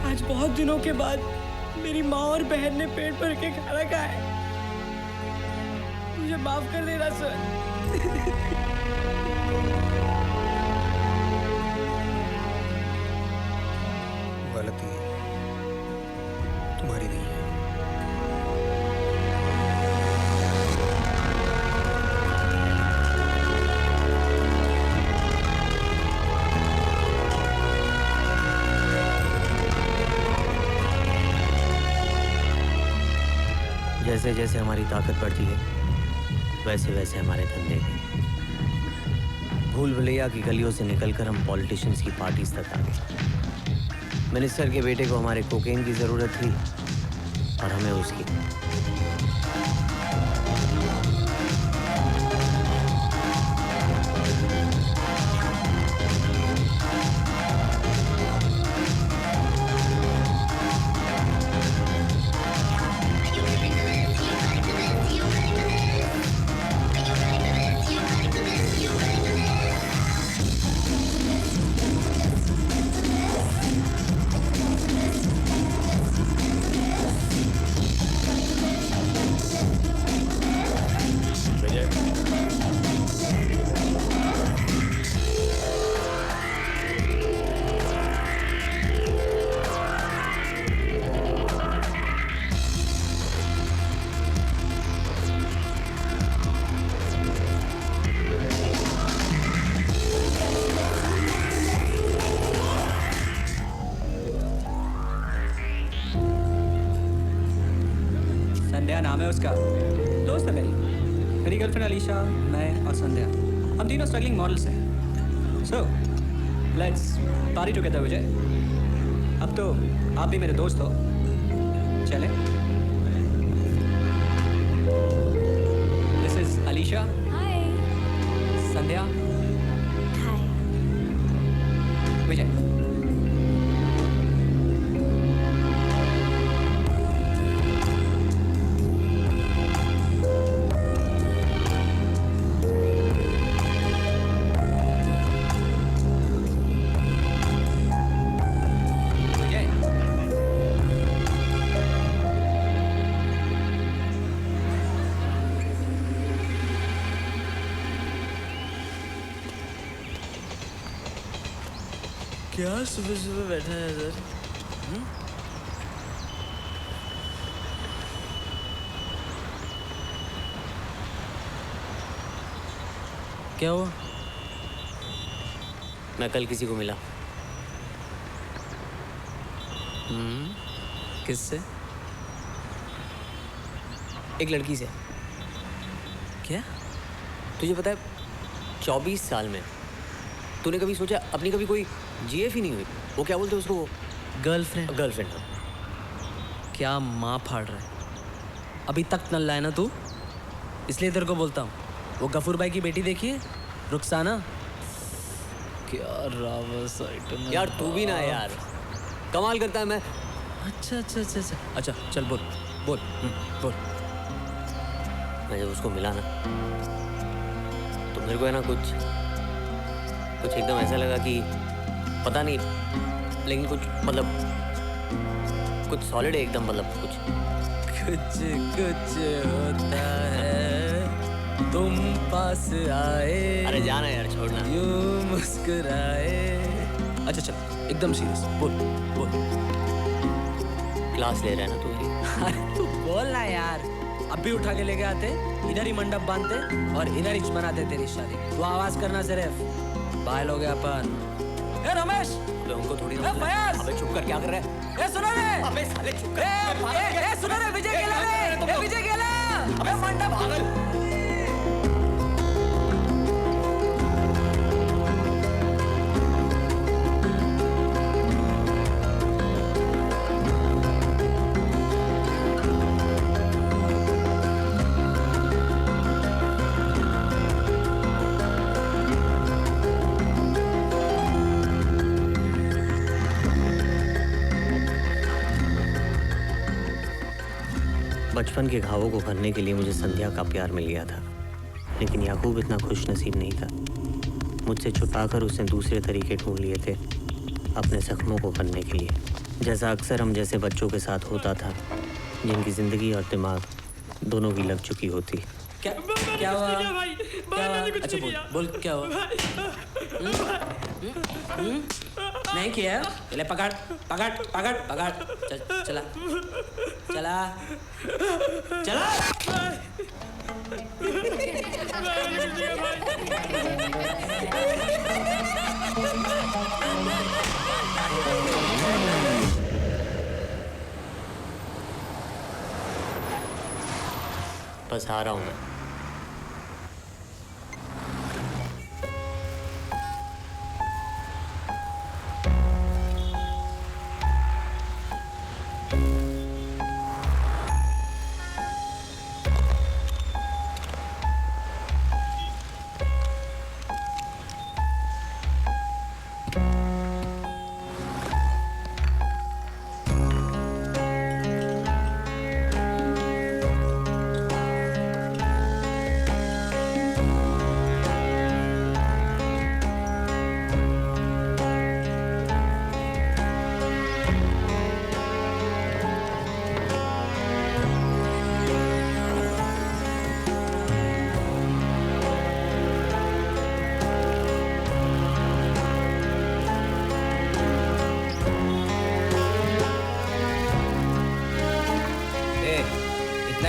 आज बहुत दिनों के बाद मेरी माँ और बहन ने पेट भर के खाना खाया। मुझे माफ कर देना सर। गलती तुम्हारी नहीं है। जैसे जैसे हमारी ताकत बढ़ती है वैसे वैसे हमारे धंधे भी। भूल भुलैया की गलियों से निकलकर हम पॉलिटिशियंस की पार्टीज तक आ गए। मिनिस्टर के बेटे को हमारे कोकेन की ज़रूरत थी और हमें उसकी। संध्या नाम है उसका, दोस्त है मेरी गर्लफ्रेंड अलीशा, मैं और संध्या, हम तीनों स्ट्रगलिंग मॉडल्स हैं। So let's party together Vijay. अब तो आप भी मेरे दोस्त हो, चले। This is Alisha. Hi. Sandhya. Hi. Vijay. क्या सुबह सुबह बैठा है इधर? क्या हुआ? मैं कल किसी को मिला। किससे? एक लड़की से। क्या? तुझे पता है 24 साल में तूने कभी सोचा अपनी कभी कोई जीएफ ही नहीं हुई? वो क्या बोलते हैं उसको? गर्लफ्रेंड। गर्लफ्रेंड। क्या माँ फाड़ रहा है? अभी तक नल्ला है ना तू, इसलिए तेरे को बोलता हूँ। वो गफूर भाई की बेटी देखिए, रुखसाना। क्या रावस आइटम है यार। तू भी ना यार, कमाल करता है। मैं अच्छा चल बोल बोल बोल। मैं जब उसको मिला ना तो मेरे को है ना कुछ एकदम ऐसा लगा कि पता नहीं, लेकिन कुछ मतलब कुछ सॉलिड है एकदम, मतलब कुछ होता है। तुम पास आए, अरे जाना यार, छोड़ना। यूं मुस्कुराए। अच्छा चल एकदम सीरियस बोल बोल। क्लास ले रहा है ना तू? अरे तू बोल ना यार। अब भी उठा के लेके आते, इधर ही मंडप बांधते और इधर ही मनाते तेरी शादी। तू आवाज करना सिर्फ, बाहर हो गया अपन। ए रमेश, अबे उनको थोड़ी ना। अबे चुप कर, क्या कर रहा है? ए सुनो रे। अबे साले चुप कर। ए सुनो रे, विजय गेला रे। ए विजय गेला। अबे मंडप भागल। बचपन के घावों को भरने के लिए मुझे संध्या का प्यार मिल गया था, लेकिन याकूब इतना खुश नसीब नहीं था। मुझसे छुपाकर उसने दूसरे तरीके ढूंढ लिए थे अपने जख्मों को भरने के लिए, जैसा अक्सर हम जैसे बच्चों के साथ होता था जिनकी ज़िंदगी और दिमाग दोनों की लग चुकी होती। क्या हुआ? क्या हुआ? अच्छा बोल क्या हुआ? नहीं किया? चले पकड़ पकड़ पकड़ पकड़ चला चला चला। बस आ रहा हूँ मैं।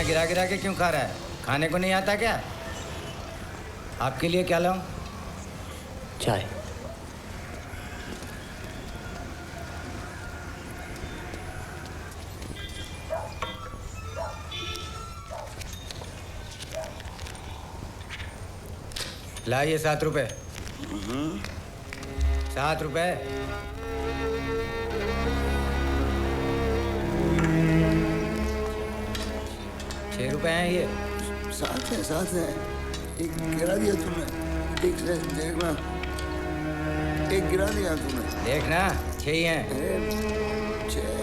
गिरा गिरा के क्यों खा रहा है? खाने को नहीं आता क्या? आपके लिए क्या लाऊं? चाय। लाइए 7 रुपए। 7 रुपए। 6 रुपए हैं ये। 7 है। एक गिरा दिया तूने। ठीक से देखना। एक गिरा दिया तूने। देखना 6 ही हैं। 6।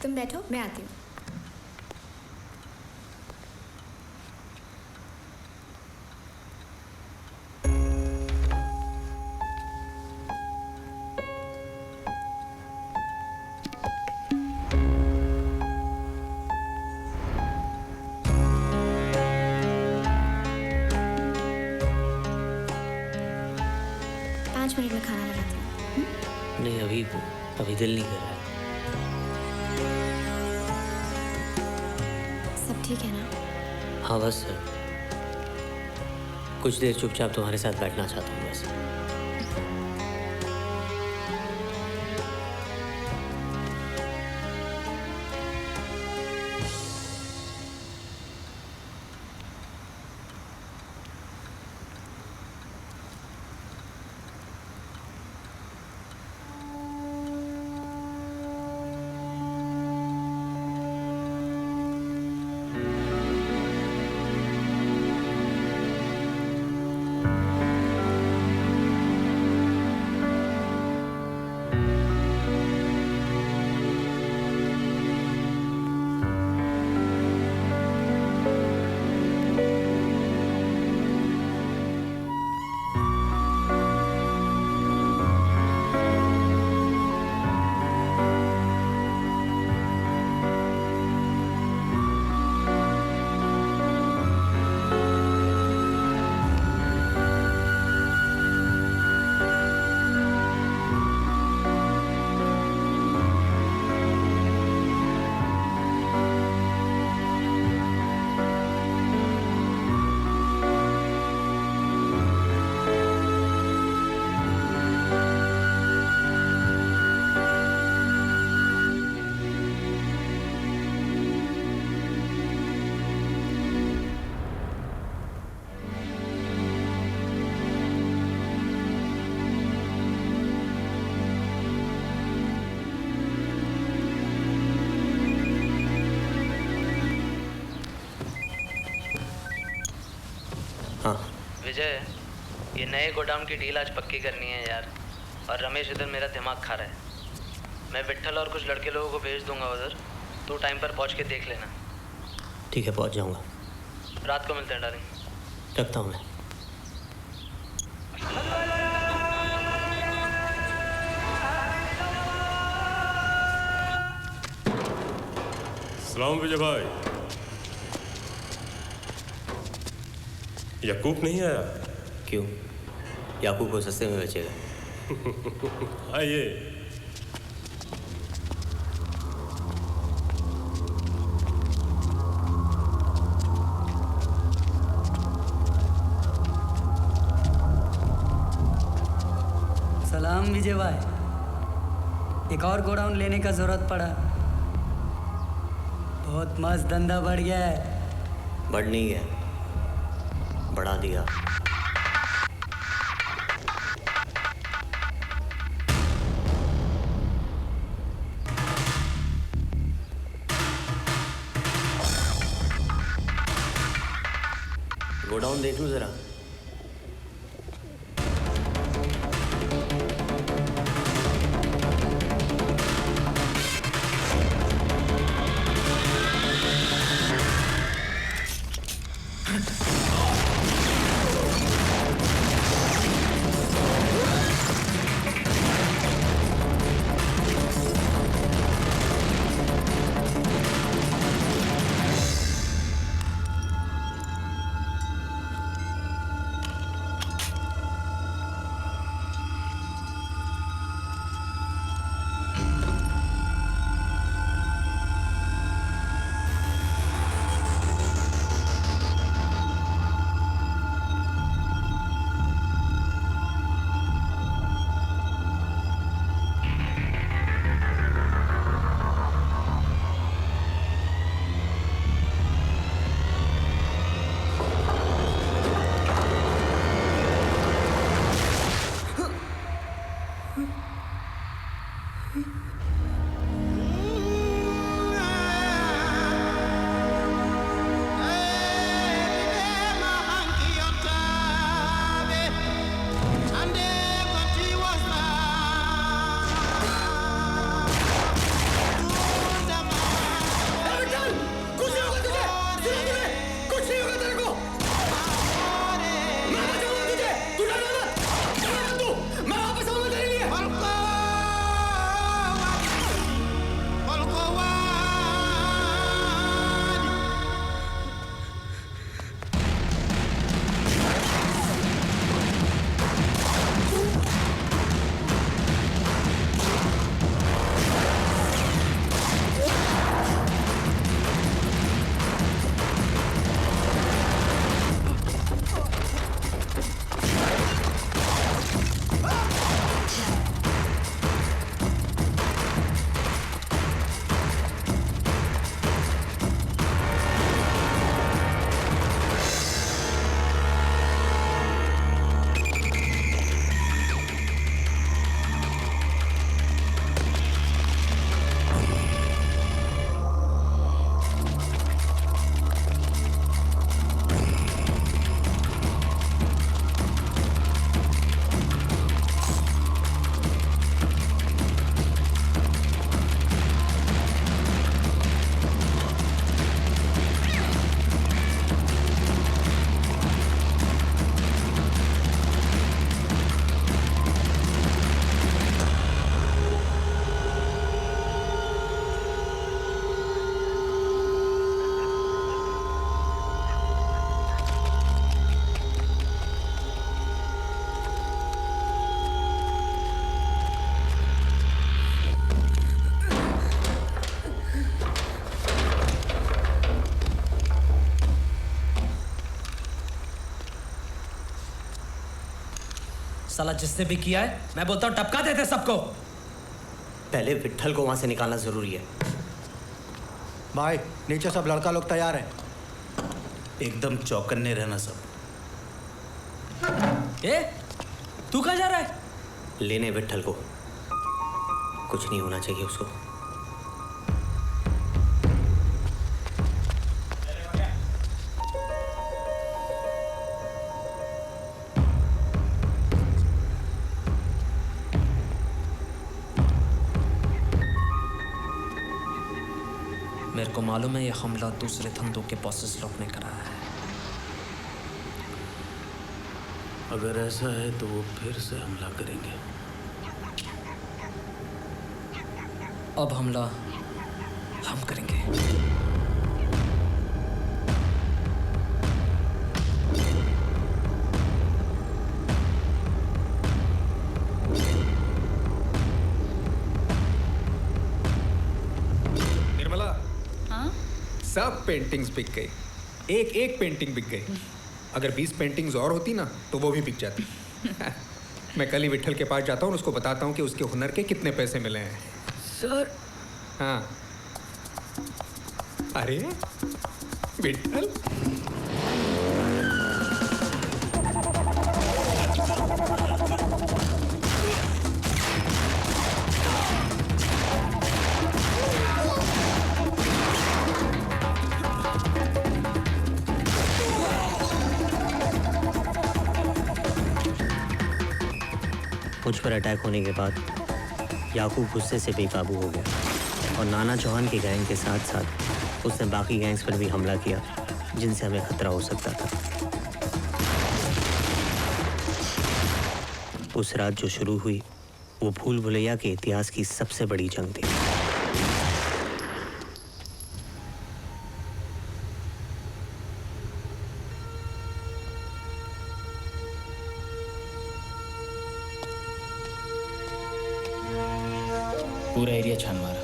तुम बैठो, मैं आती हूँ। मिनट में खाना बनाती हूँ। नहीं, अभी दिल नहीं कर रहा है। सब ठीक है ना? हाँ बस कुछ देर चुपचाप तुम्हारे साथ बैठना चाहता हूँ बस। हाँ विजय, ये नए गोडाउन की डील आज पक्की करनी है यार। और रमेश इधर मेरा दिमाग खा रहा है। मैं विट्ठल और कुछ लड़के लोगों को भेज दूंगा उधर, तो टाइम पर पहुंच के देख लेना। ठीक है, पहुंच जाऊंगा। रात को मिलते हैं डार्लिंग। रखता हूँ मैं। सलाम विजय भाई। याकूब नहीं आया? क्यों? याकूब को सस्ते में बेचेगा। आइए। सलाम विजय भाई। एक और गोडाउन लेने का जरूरत पड़ा। बहुत मस्त धंधा बढ़ गया है। बढ़ नहीं गया, बढ़ा दिया। गोडाउन देख लूं जरा। साला जिसने भी किया है, मैं बोलता हूँ टपका देते सबको। पहले विट्ठल को वहां से निकालना जरूरी है। भाई नीचे सब लड़का लोग तैयार हैं। एकदम चौकन्ने रहना सब। ए, तू कहाँ जा रहा है? लेने विट्ठल को, कुछ नहीं होना चाहिए उसको। मेरे को मालूम है ये हमला दूसरे धंधों के बॉसेस लोग ने कराया है। अगर ऐसा है तो वो फिर से हमला करेंगे। अब हमला हम करेंगे। निर्मला, हाँ? सब पेंटिंग्स बिक गई। एक एक पेंटिंग बिक गई। अगर 20 पेंटिंग्स और होती ना तो वो भी बिक जाती। मैं कल ही विट्ठल के पास जाता हूँ, उसको बताता हूँ कि उसके हुनर के कितने पैसे मिले हैं। सर। हाँ। अरे विट्ठल, मुझ पर अटैक होने के बाद याकूब गुस्से से बेकाबू हो गया और नाना चौहान के गैंग के साथ साथ उसने बाकी गैंग्स पर भी हमला किया जिनसे हमें खतरा हो सकता था। उस रात जो शुरू हुई वो भूल भुलैया के इतिहास की सबसे बड़ी जंग थी। पूरा एरिया छान मारा,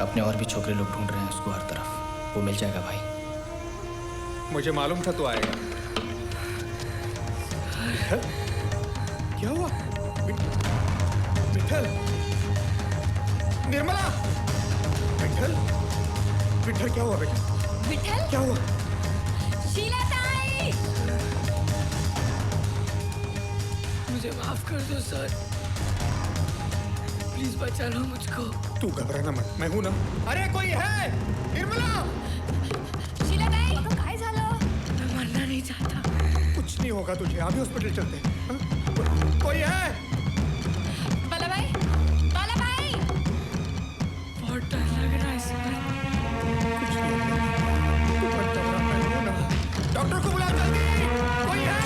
अपने और भी छोकरे लोग ढूंढ रहे हैं उसको हर तरफ। वो मिल जाएगा भाई। मुझे मालूम था तो आएगा। विट्ठल, क्या हुआ? विट्ठल, निर्मला, विट्ठल, विट्ठल क्या हुआ बेटा? विट्ठल? क्या हुआ? शीला ताई! मुझे माफ कर दो सर, प्लीज बचा लो मुझको। तू घबराना मत, मैं हूं ना। अरे कोई है? निर्मला! शीला ताई! काय झालं? मैं मरना नहीं चाहता। कुछ नहीं होगा तुझे, अभी हॉस्पिटल चलते हैं। हाँ? कोई है? बालाबाई! बालाबाई! बहुत डर लग रहा है सर। कुछ नहीं होगा। तू मत डरना, मैं हूं ना। डॉक्टर को बुला जल्दी! कोई है?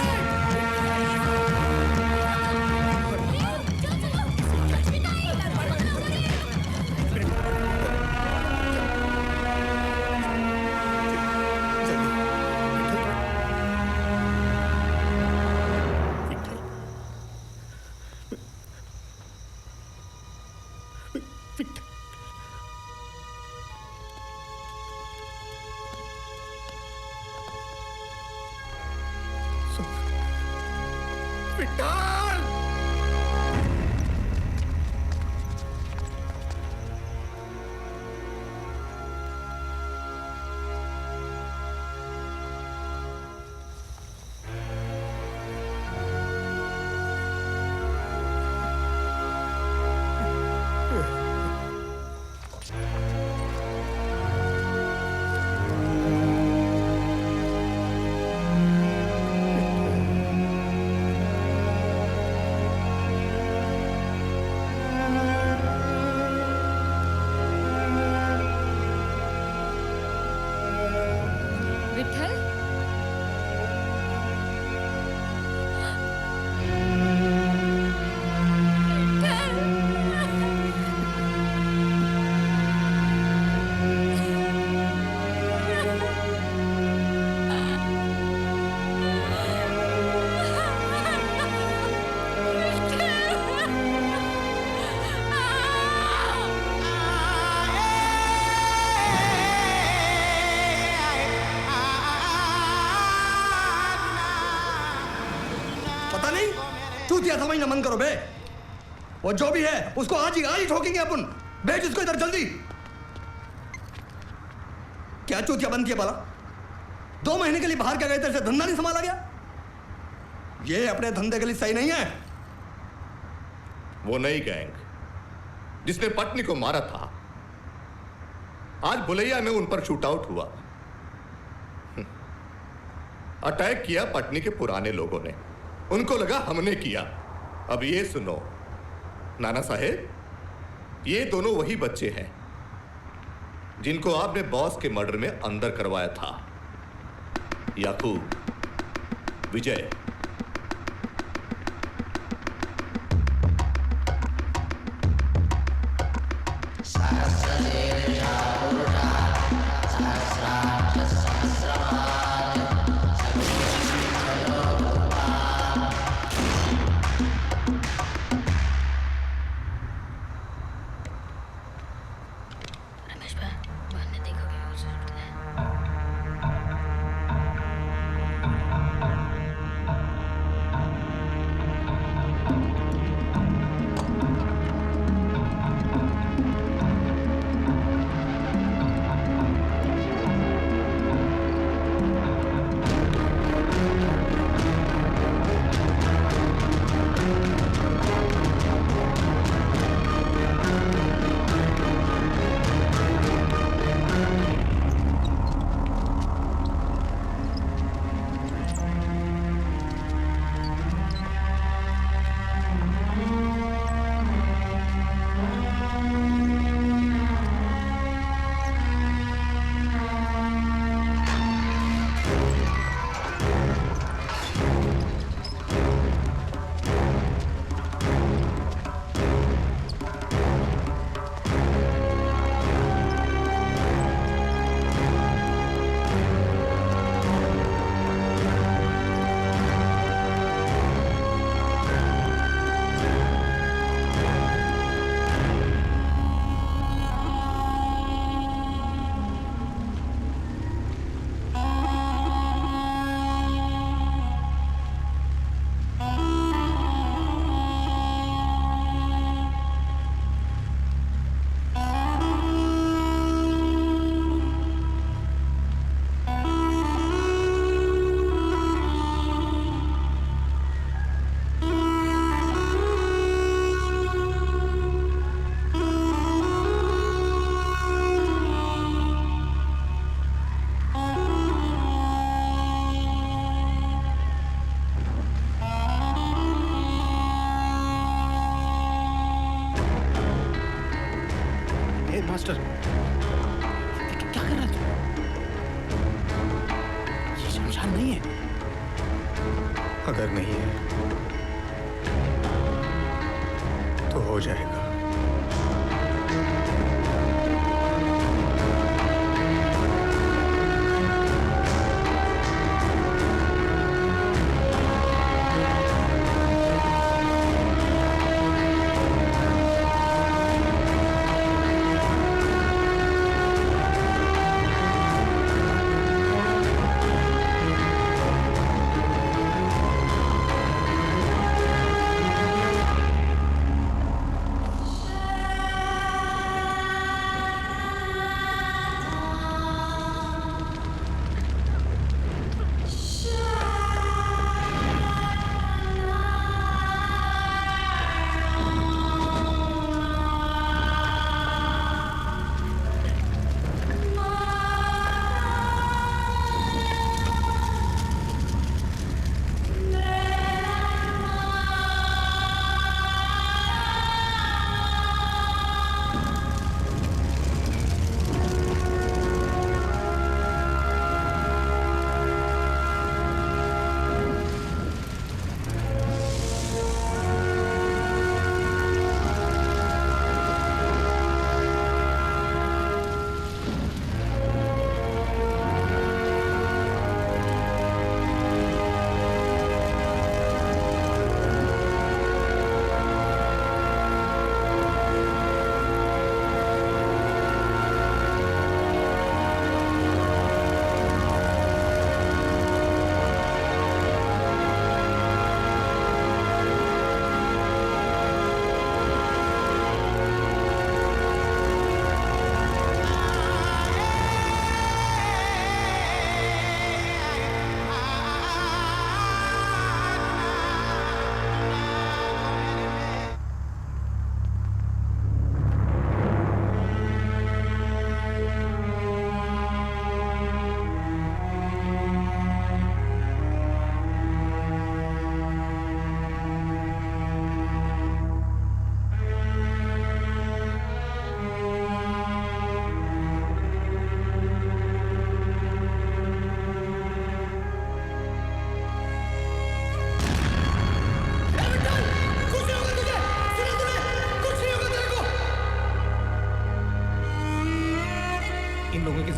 समझ नमन करो बे। वो जो भी है उसको आज ही ठोकेंगे अपन। भेज इसको इधर जल्दी। क्या चूतिया बंद किया बाला? 2 महीने के लिए बाहर क्या गए थे, धंधा नहीं संभाला गया? ये अपने धंधे के लिए सही नहीं है। वो नई गैंग जिसने पत्नी को मारा था, आज भुलैया में उन पर शूट आउट हुआ। अटैक किया पत्नी के पुराने लोगों ने, उनको लगा हमने किया। अब ये सुनो नाना साहेब, ये दोनों वही बच्चे हैं जिनको आपने बॉस के मर्डर में अंदर करवाया था। याकूब, विजय। मास्टर, क्या कर रहा है तू? ये शमशान नहीं है। अगर नहीं है तो हो जाएगा।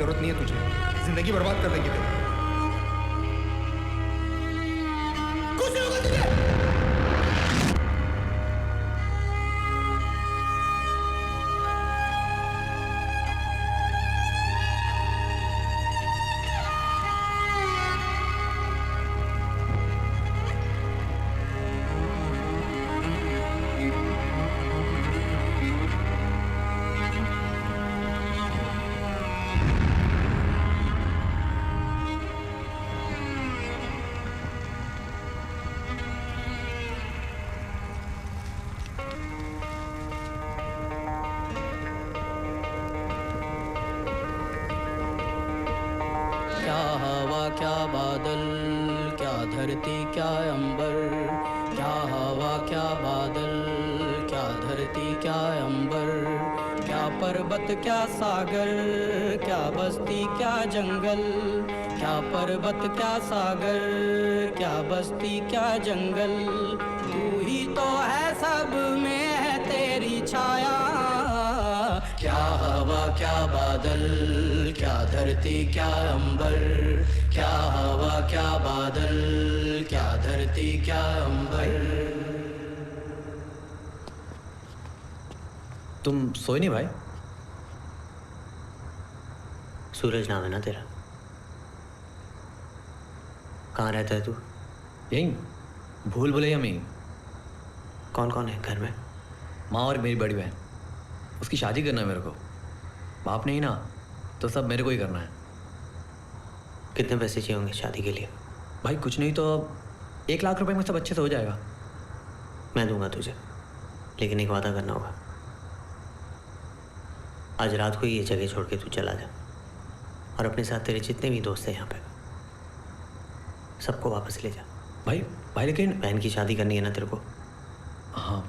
जरूरत नहीं है तुझे। जिंदगी बर्बाद कर देंगे तेरी। कुछ नहीं होगा तुझे। क्या हवा क्या बादल, क्या धरती क्या अंबर, क्या हवा क्या बादल, क्या धरती क्या अंबर, क्या पर्वत क्या सागर, क्या बस्ती क्या जंगल, क्या पर्वत क्या सागर, क्या बस्ती क्या जंगल, तू ही तो है सब में है तेरी छाया। क्या हवा क्या बादल, क्या धरती क्या अंबर, क्या हवा क्या बादल, क्या धरती क्या अंबर। तुम सोए नहीं भाई? सूरज नाम है ना तेरा? कहाँ रहता है तू? यहीं भूल भुलैया में ही। कौन कौन है घर में? माँ और मेरी बड़ी बहन। उसकी शादी करना है मेरे को। बाप नहीं ना, तो सब मेरे को ही करना है। कितने पैसे चाहिए होंगे शादी के लिए? भाई कुछ नहीं तो 1 लाख रुपए में सब अच्छे से हो जाएगा। मैं दूंगा तुझे, लेकिन एक वादा करना होगा। आज रात को ही ये जगह छोड़ के तू चला जा, और अपने साथ तेरे जितने भी दोस्त हैं यहाँ पे सबको वापस ले जा। भाई लेकिन बहन की शादी करनी है ना तेरे को? हाँ।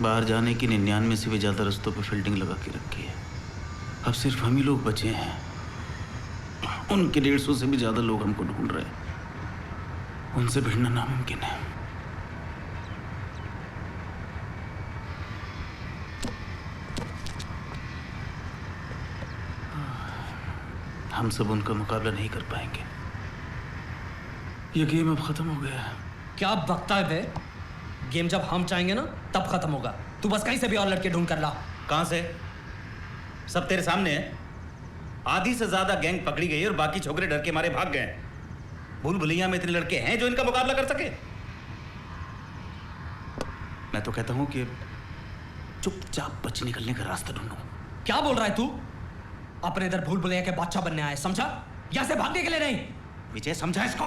बाहर जाने की 99 से भी ज़्यादा रस्तों पे फील्डिंग लगा के रखी है। अब सिर्फ हम ही लोग बचे हैं। उनके 150 से भी ज़्यादा लोग हमको ढूंढ रहे हैं। उनसे भिड़ना नामुमकिन है। हम सब उनका मुकाबला नहीं कर पाएंगे। ये गेम अब खत्म हो गया है। क्या बकता है बे? गेम जब हम चाहेंगे ना तब खत्म होगा। तू बस कहीं से भी और लड़के ढूंढ कर ला। कहाँ से? सब तेरे सामने है। आधी से ज्यादा गैंग पकड़ी गई और बाकी छोकरे डर के मारे भाग गए। भूल भुलैया में इतने लड़के हैं जो इनका मुकाबला कर सके? मैं तो कहता हूं कि चुपचाप बच निकलने का रास्ता ढूंढो। क्या बोल रहा है तू? अपने इधर भूल भुलैया के बादशाह बनने आए, समझा? यहां से भागने के लिए नहीं। विजय, समझा इसको?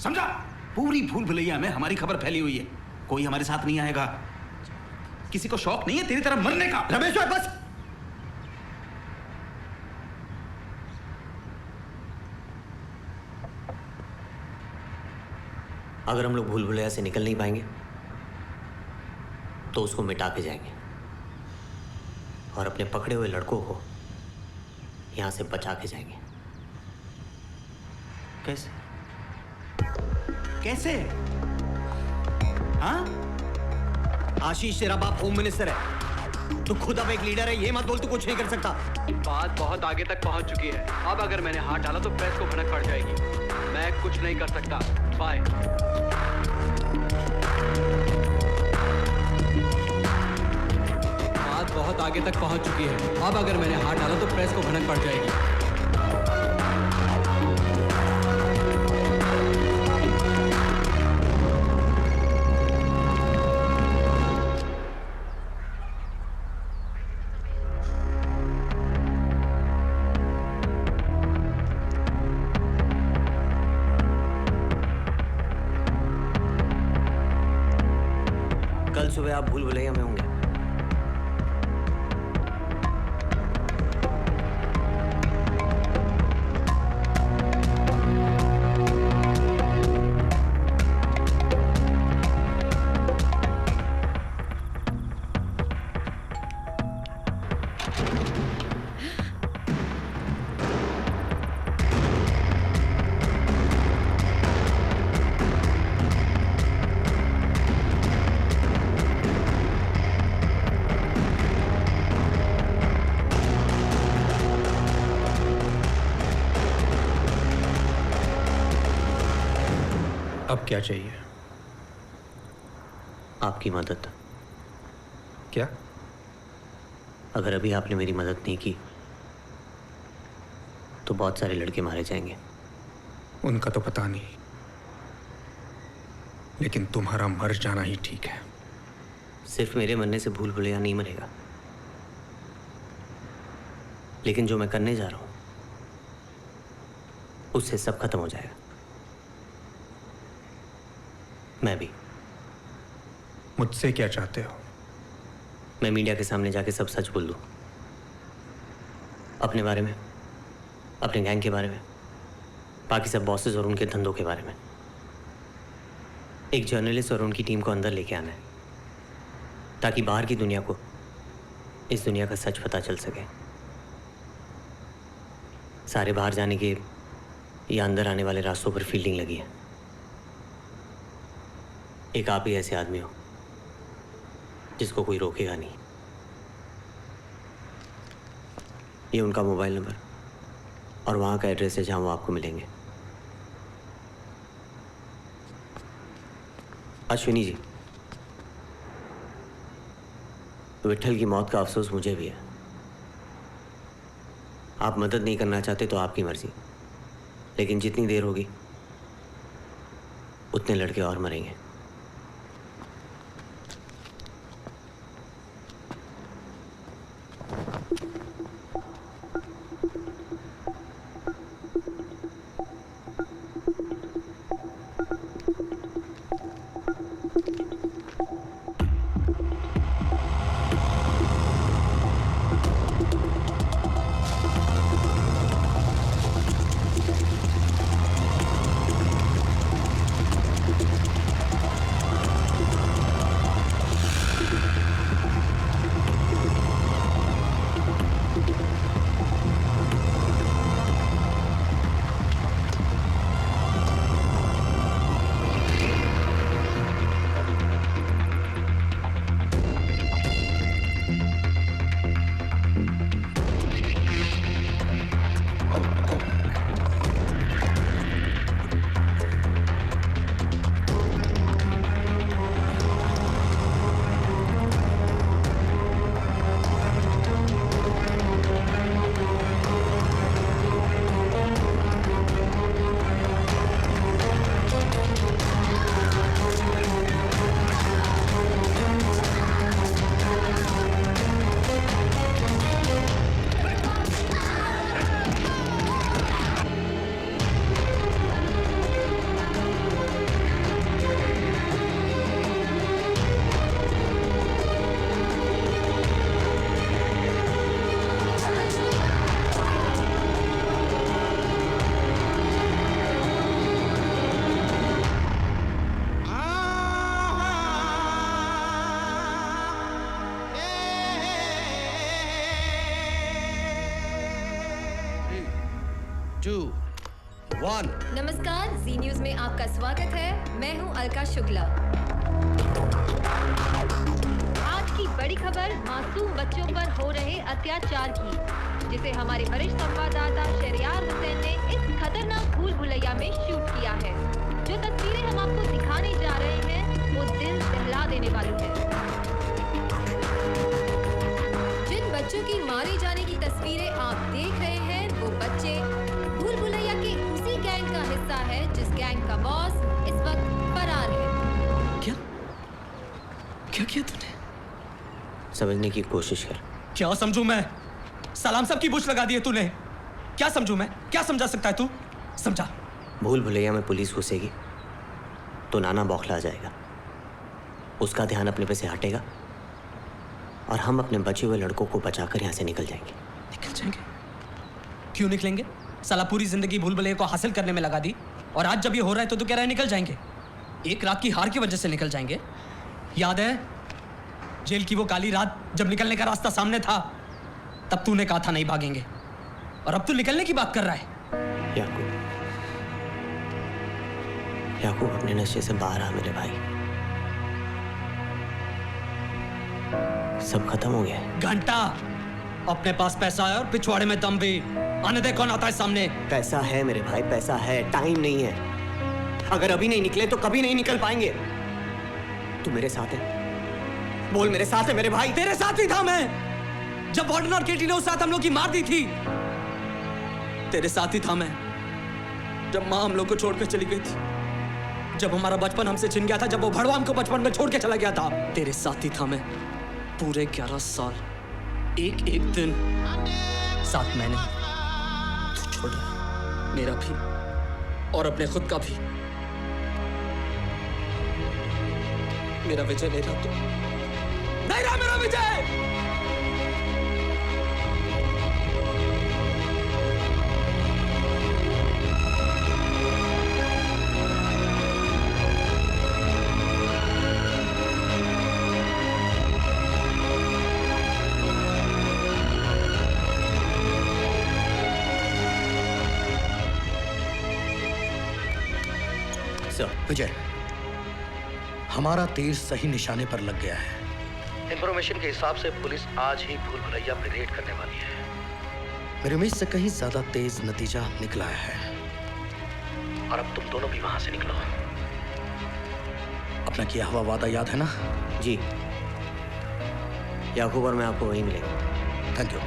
समझा? पूरी भूल भुलैया में हमारी खबर फैली हुई है, कोई हमारे साथ नहीं आएगा। किसी को शौक नहीं है तेरी तरह मरने का? रमेश्वर बस। अगर हम लोग भूल भुलैया से निकल नहीं पाएंगे तो उसको मिटा के जाएंगे और अपने पकड़े हुए लड़कों को यहां से बचा के जाएंगे। कैसे? कैसे? हाँ? आशीष तेरा बाप होम मिनिस्टर है, तू खुद अब एक लीडर है, ये मत बोल तू कुछ नहीं कर सकता। बात बहुत आगे तक पहुंच चुकी है। अब अगर मैंने हाथ डाला तो प्रेस को भनक पड़ जाएगी। मैं कुछ नहीं कर सकता। बाय। बात बहुत आगे तक पहुंच चुकी है। अब अगर मैंने हाथ डाला तो प्रेस को भनक पड़ जाएगी। कल सुबह आप भूल भुलैया में होंगे। अब क्या चाहिए? आपकी मदद। क्या? अगर अभी आपने मेरी मदद नहीं की तो बहुत सारे लड़के मारे जाएंगे। उनका तो पता नहीं, लेकिन तुम्हारा मर जाना ही ठीक है। सिर्फ मेरे मरने से भूल भुलैया नहीं मरेगा, लेकिन जो मैं करने जा रहा हूं उससे सब खत्म हो जाएगा। मैं भी। मुझसे क्या चाहते हो? मैं मीडिया के सामने जाके सब सच बोल दूं, अपने बारे में, अपने गैंग के बारे में, बाकी सब बॉसेस और उनके धंधों के बारे में। एक जर्नलिस्ट और उनकी टीम को अंदर लेके आना है ताकि बाहर की दुनिया को इस दुनिया का सच पता चल सके। सारे बाहर जाने के या अंदर आने वाले रास्तों पर फील्डिंग लगी है। एक आप ही ऐसे आदमी हो जिसको कोई रोकेगा नहीं। ये उनका मोबाइल नंबर और वहाँ का एड्रेस है जहाँ वो आपको मिलेंगे। अश्विनी जी, विट्ठल की मौत का अफसोस मुझे भी है। आप मदद नहीं करना चाहते तो आपकी मर्जी, लेकिन जितनी देर होगी उतने लड़के और मरेंगे। 2, 1। नमस्कार, जी न्यूज में आपका स्वागत है। मैं हूं अलका शुक्ला। आज की बड़ी खबर मासूम बच्चों पर हो रहे अत्याचार की, जिसे हमारे वरिष्ठ संवाददाता शहरयार हुसैन ने इस खतरनाक भूल भुलैया में शूट किया है। जो तस्वीरें हम आपको दिखाने जा रहे हैं वो दिल दहला देने वाली है। जिन बच्चों की मारे जाने की तस्वीरें आप देख रहे हैं वो बच्चे भूल भुलैया के उसी गैंग का हिस्सा है जिस गैंग का बॉस इस वक्त फरार है। क्या किया तूने? समझने की कोशिश कर। क्या समझूं मैं? सलाम सब की बुश लगा दी है तूने। क्या समझूं मैं? क्या समझा सकता है तू? समझा। भूल भुलैया में पुलिस घुसेगी तो नाना बौखला जाएगा, उसका ध्यान अपने पे से हटेगा और हम अपने बचे हुए लड़कों को बचाकर यहाँ से निकल जाएंगे। निकल जाएंगे? क्यों निकलेंगे? साला पूरी जिंदगी भूल भुलैया को हासिल करने में लगा दी और आज जब ये हो रहा है तो तू कह रहा है निकल जाएंगे। एक रात की हार की वजह से निकल जाएंगे। याद है जेल की वो काली रात जब निकलने का रास्ता सामने था, तब तूने कहा था नहीं भागेंगे, और अब तू निकलने की बात कर रहा है। याकूब अपने नशे से बाहर आ मेरे भाई। सब खत्म हो गया है। घंटा अपने पास पैसा है और पिछवाड़े में दम भी। आने दे कौन आता है सामने। पैसा है मेरे भाई, पैसा है, टाइम नहीं है। अगर अभी नहीं निकले तो कभी नहीं निकल पाएंगे। तू मेरे साथ है? बोल मेरे साथ है मेरे भाई। तेरे साथ ही था मैं जब वार्डन और केटी ने उस रात हम लोग की मार दी थी। तेरे साथ ही था मैं जब माँ हम लोग को छोड़कर चली गई थी, जब हमारा बचपन हमसे छिन गया था, जब वो भड़वा हमको बचपन में छोड़ के चला गया था। तेरे साथ ही था मैं पूरे 11 साल, एक एक दिन। साथ मैंने तू छोड़ रहा, मेरा भी और अपने खुद का भी। मेरा विजय नहीं रहा, तू नहीं रहा मेरा विजय। विजय, हमारा तीर सही निशाने पर लग गया है। इंफॉर्मेशन के हिसाब से पुलिस आज ही भूल भुलैया पे रेड करने वाली है। मेरी उम्मीद से कहीं ज्यादा तेज नतीजा निकला है और अब तुम दोनों भी वहां से निकलो। अपना किया हुआ वादा याद है ना? जी, याकूब और मैं आपको वहीं मिलेंगे। Thank you.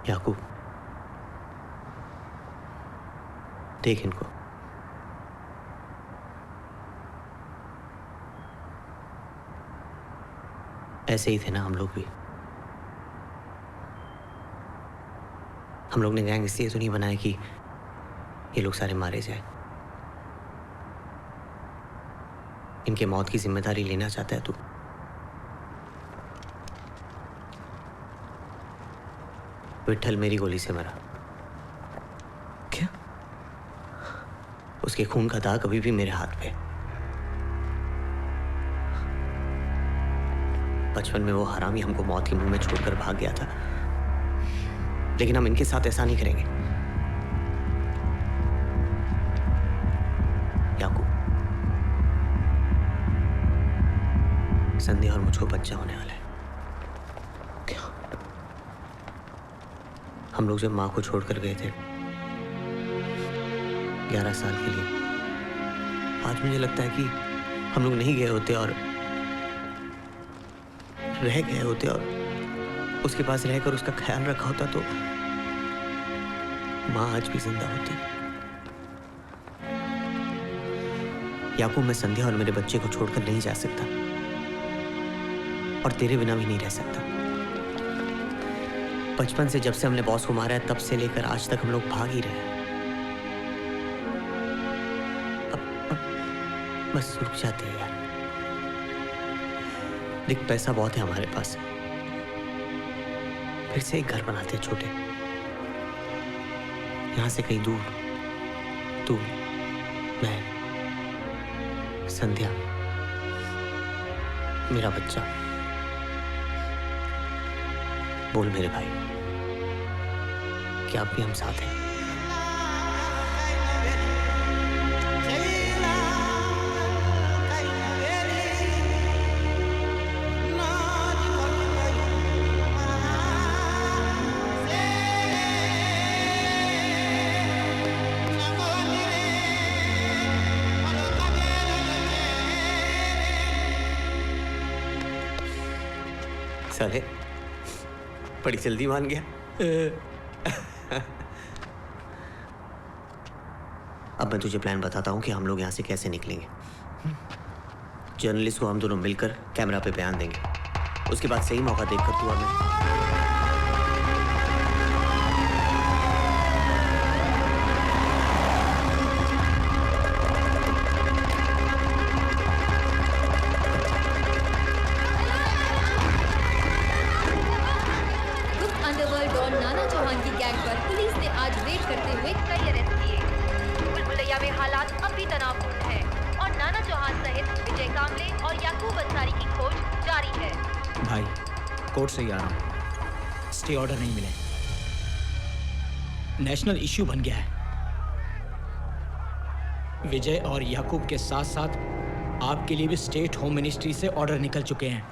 याकूब, देख इनको। ऐसे ही थे ना हम लोग भी। हम लोग ने गैंग इसलिए तो नहीं बनाया कि ये लोग सारे मारे जाए। इनके मौत की जिम्मेदारी लेना चाहता है तू? विट्ठल मेरी गोली से मरा। क्या? उसके खून का दाग अभी भी मेरे हाथ पे। बचपन में वो हरामी हमको मौत के मुंह में छोड़कर भाग गया था, लेकिन हम इनके साथ ऐसा नहीं करेंगे। याकूब, संध्या और मुझको बच्चा होने वाला है। हम लोग जब माँ को छोड़कर गए थे 11 साल के लिए, आज मुझे लगता है कि हम लोग नहीं गए होते और रह गए होते और उसके पास रहकर उसका ख्याल रखा होता तो माँ आज भी जिंदा होती। याकूब, मैं संध्या और मेरे बच्चे को छोड़कर नहीं जा सकता और तेरे बिना भी नहीं रह सकता। बचपन से जब से हमने बॉस को मारा है तब से लेकर आज तक हम लोग भाग ही रहे हैं। अब बस रुक जाते हैं यार। देख, पैसा बहुत है हमारे पास, फिर से एक घर बनाते हैं छोटे, यहां से कहीं दूर। तू, मैं, संध्या, मेरा बच्चा। बोल मेरे भाई, क्या अब भी हम साथ हैं? साले, बड़ी जल्दी मान गया। अब मैं तुझे प्लान बताता हूँ कि हम लोग यहाँ से कैसे निकलेंगे। जर्नलिस्ट को हम दोनों मिलकर कैमरा पे बयान देंगे। उसके बाद सही मौका देखकर तू और मैं अंडरवर्ल्ड डॉन नाना चौहान की गैंग पर पुलिस ने आज रेड करते हुए कई अरेस्ट किए। भूल भुलैया में हालात अब भी तनावपूर्ण है और नाना चौहान सहित विजय कामले और याकूब अंसारी की खोज जारी है। भाई, कोर्ट से ही आ रहा हूँ। स्टे ऑर्डर नहीं मिले, नेशनल इश्यू बन गया है। विजय और याकूब के साथ साथ आपके लिए भी स्टेट होम मिनिस्ट्री से ऑर्डर निकल चुके हैं।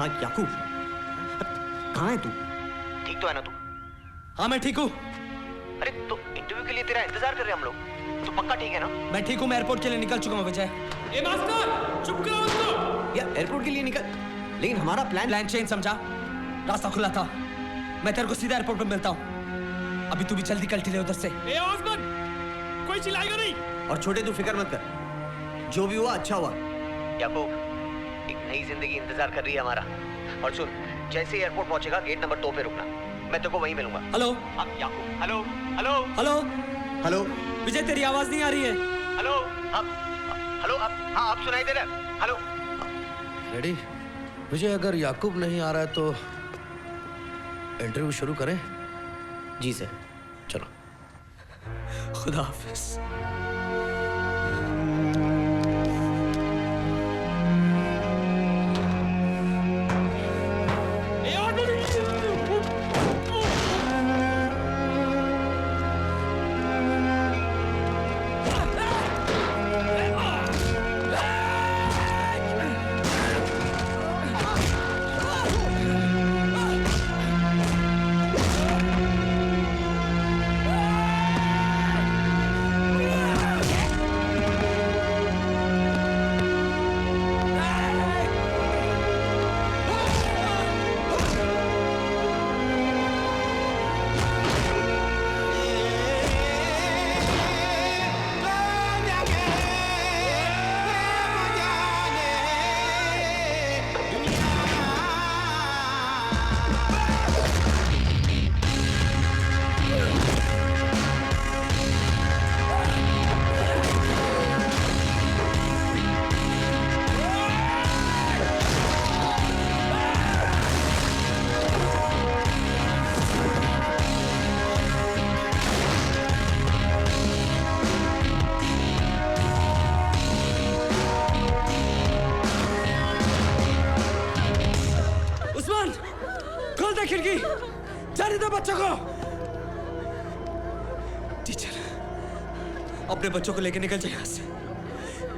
हाँ याकूब, कहाँ है तू? ठीक तो है ना तू? हाँ मैं ठीक हूँ। अरे तो इंटरव्यू के लिए तेरा इंतजार कर रहे हैं हम लोग, तो पक्का ठीक है ना? मैं ठीक हूँ, मैं एयरपोर्ट के लिए निकल चुका हूँ विजय। ए मास्टर, चुप करो उसको। यार एयरपोर्ट के लिए निकल, लेकिन हमारा प्लान चेंज समझा? रास्ता खुला था, मैं तेरे को सीधा एयरपोर्ट पर मिलता हूँ। अभी तू भी जल्दी कल्टी ले उधर से। ए ओस्मान, कोई चिल्लाएगा नहीं। और छोटे तू फिक्र मत कर, जो भी हुआ अच्छा हुआ। याकूब, एक नई जिंदगी इंतजार कर रही है हमारा। और सुन, जैसे एयरपोर्ट पहुंचेगा गेट नंबर 2 पे रुकना, मैं तेरे को वहीं मिलूंगा। हेलो। अब याकूब, हेलो हेलो हेलो हेलो। विजय तेरी आवाज नहीं आ रही है। हेलो अब, हेलो अब, हाँ अब सुनाई दे रहा है। हेलो। रेडी? विजय, अगर याकूब नहीं आ रहा है तो इंटरव्यू शुरू करें? जी सर। चलो। खुदा हाफिज। खिड़की, जाने दो बच्चों को। टीचर, अपने बच्चों को लेकर निकल जाए यहाँ से।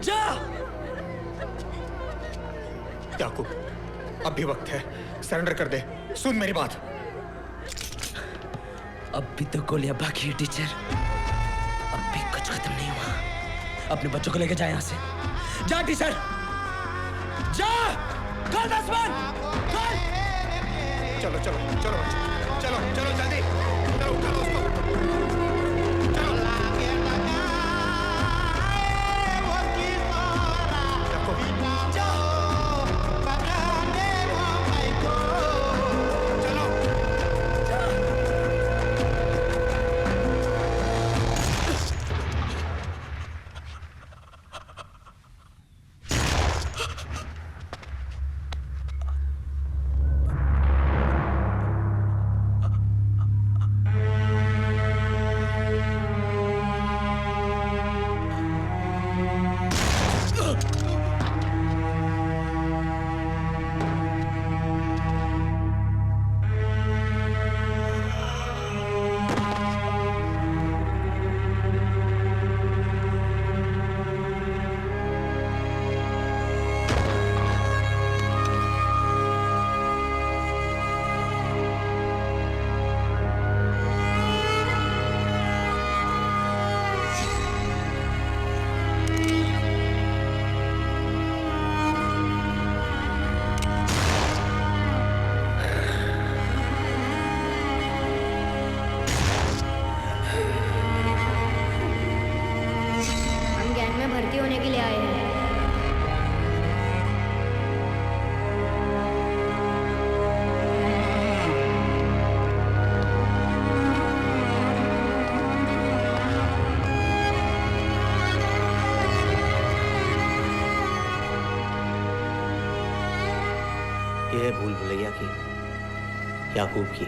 जा। याकूब, अब भी वक्त है, सरेंडर कर दे। सुन मेरी बात। अब भी तो गोलियां बाकी है टीचर, अब भी कुछ खत्म नहीं हुआ। अपने बच्चों को लेकर जाए यहाँ से। जा टीचर, जा। कल 10 मिनट। चलो चलो चलो चलो चलो जल्दी चलो, उठाओ उसको। भर्ती होने के लिए आए हैं। यह है भूल भुलैया की, याकूब की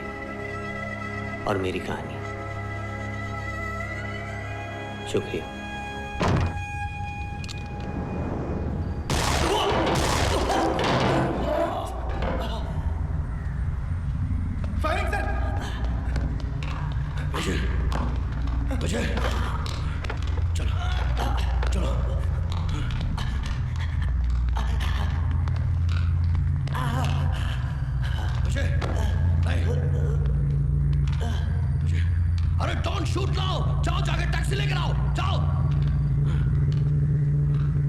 और मेरी कहानी। शुक्रिया। अरे डोंट शूट नाउ, जाओ जाके टैक्सी लेकर आओ, जाओ।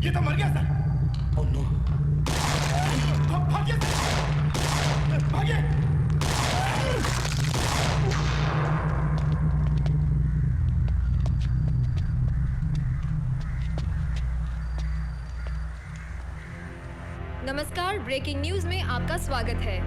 ये तो मर गया सर। ओह नो, भागिए सर, भागिए। नमस्कार, ब्रेकिंग न्यूज में आपका स्वागत है।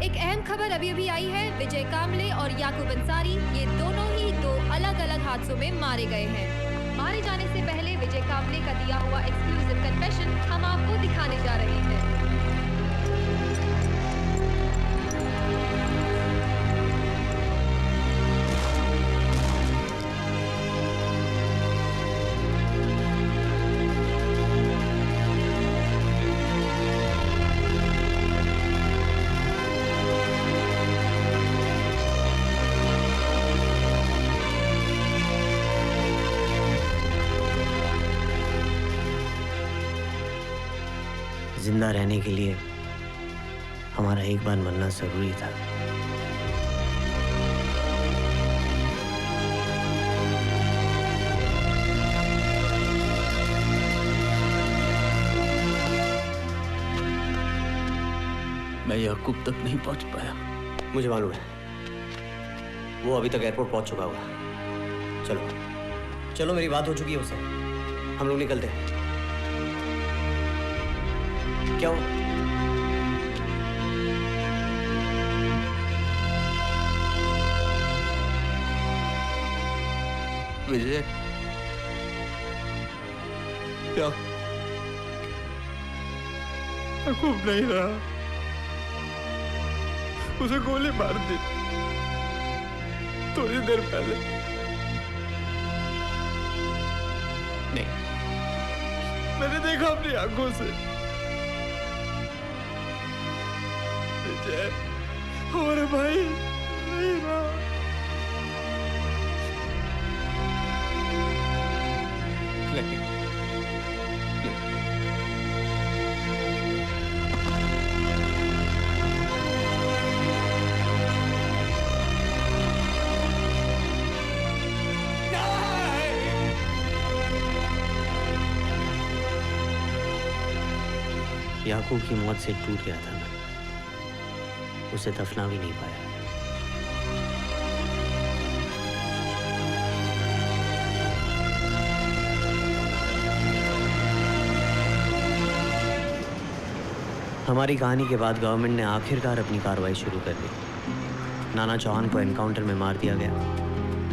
एक अहम खबर अभी अभी आई है। विजय कामले और याकूब अंसारी, ये दोनों ही दो अलग अलग हादसों में मारे गए हैं। मारे जाने से पहले विजय कामले का दिया हुआ एक्सक्लूसिव कन्फेशन हम आपको दिखाने जा रहे हैं। जिंदा रहने के लिए हमारा एक बार मरना जरूरी था। मैं याकूब तक नहीं पहुंच पाया। मुझे मालूम है, वो अभी तक एयरपोर्ट पहुंच चुका होगा। चलो चलो, मेरी बात हो चुकी है उससे, हम लोग निकलते हैं। क्या हो? विजय, क्या याकूब नहीं रहा, उसे गोली मार दी थोड़ी देर पहले। नहीं, मैंने देखा अपनी आंखों से। विजय, हमारे भाई नहीं रहा। लेकिन याकूब की मौत से टूट गया था मैं, उसे दफना भी नहीं पाया। हमारी कहानी के बाद गवर्नमेंट ने आखिरकार अपनी कार्रवाई शुरू कर दी। नाना चौहान को एनकाउंटर में मार दिया गया।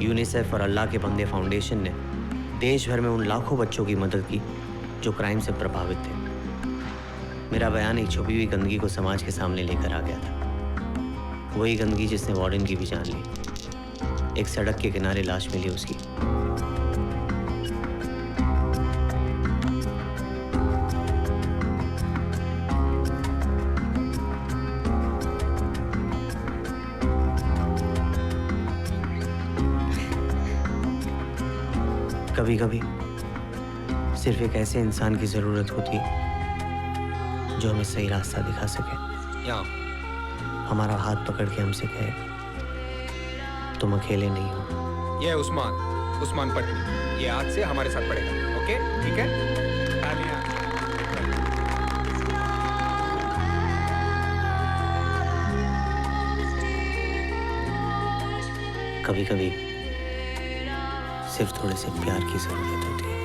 यूनिसेफ और अल्लाह के बंदे फाउंडेशन ने देश भर में उन लाखों बच्चों की मदद की जो क्राइम से प्रभावित थे। मेरा बयान एक छुपी हुई गंदगी को समाज के सामने लेकर आ गया था। वही गंदगी जिसने वार्डन की भी जान ली। एक सड़क के किनारे लाश मिली उसकी। कभी कभी सिर्फ एक ऐसे इंसान की जरूरत होती है जो हमें सही रास्ता दिखा सके। हमारा हाथ पकड़ के हमसे कहे, तुम अकेले नहीं हो। ये उस्मान पटनी, ये आज से हमारे साथ पड़ेगा। ओके, ठीक है? कभी कभी सिर्फ थोड़े से प्यार की जरूरत होती है।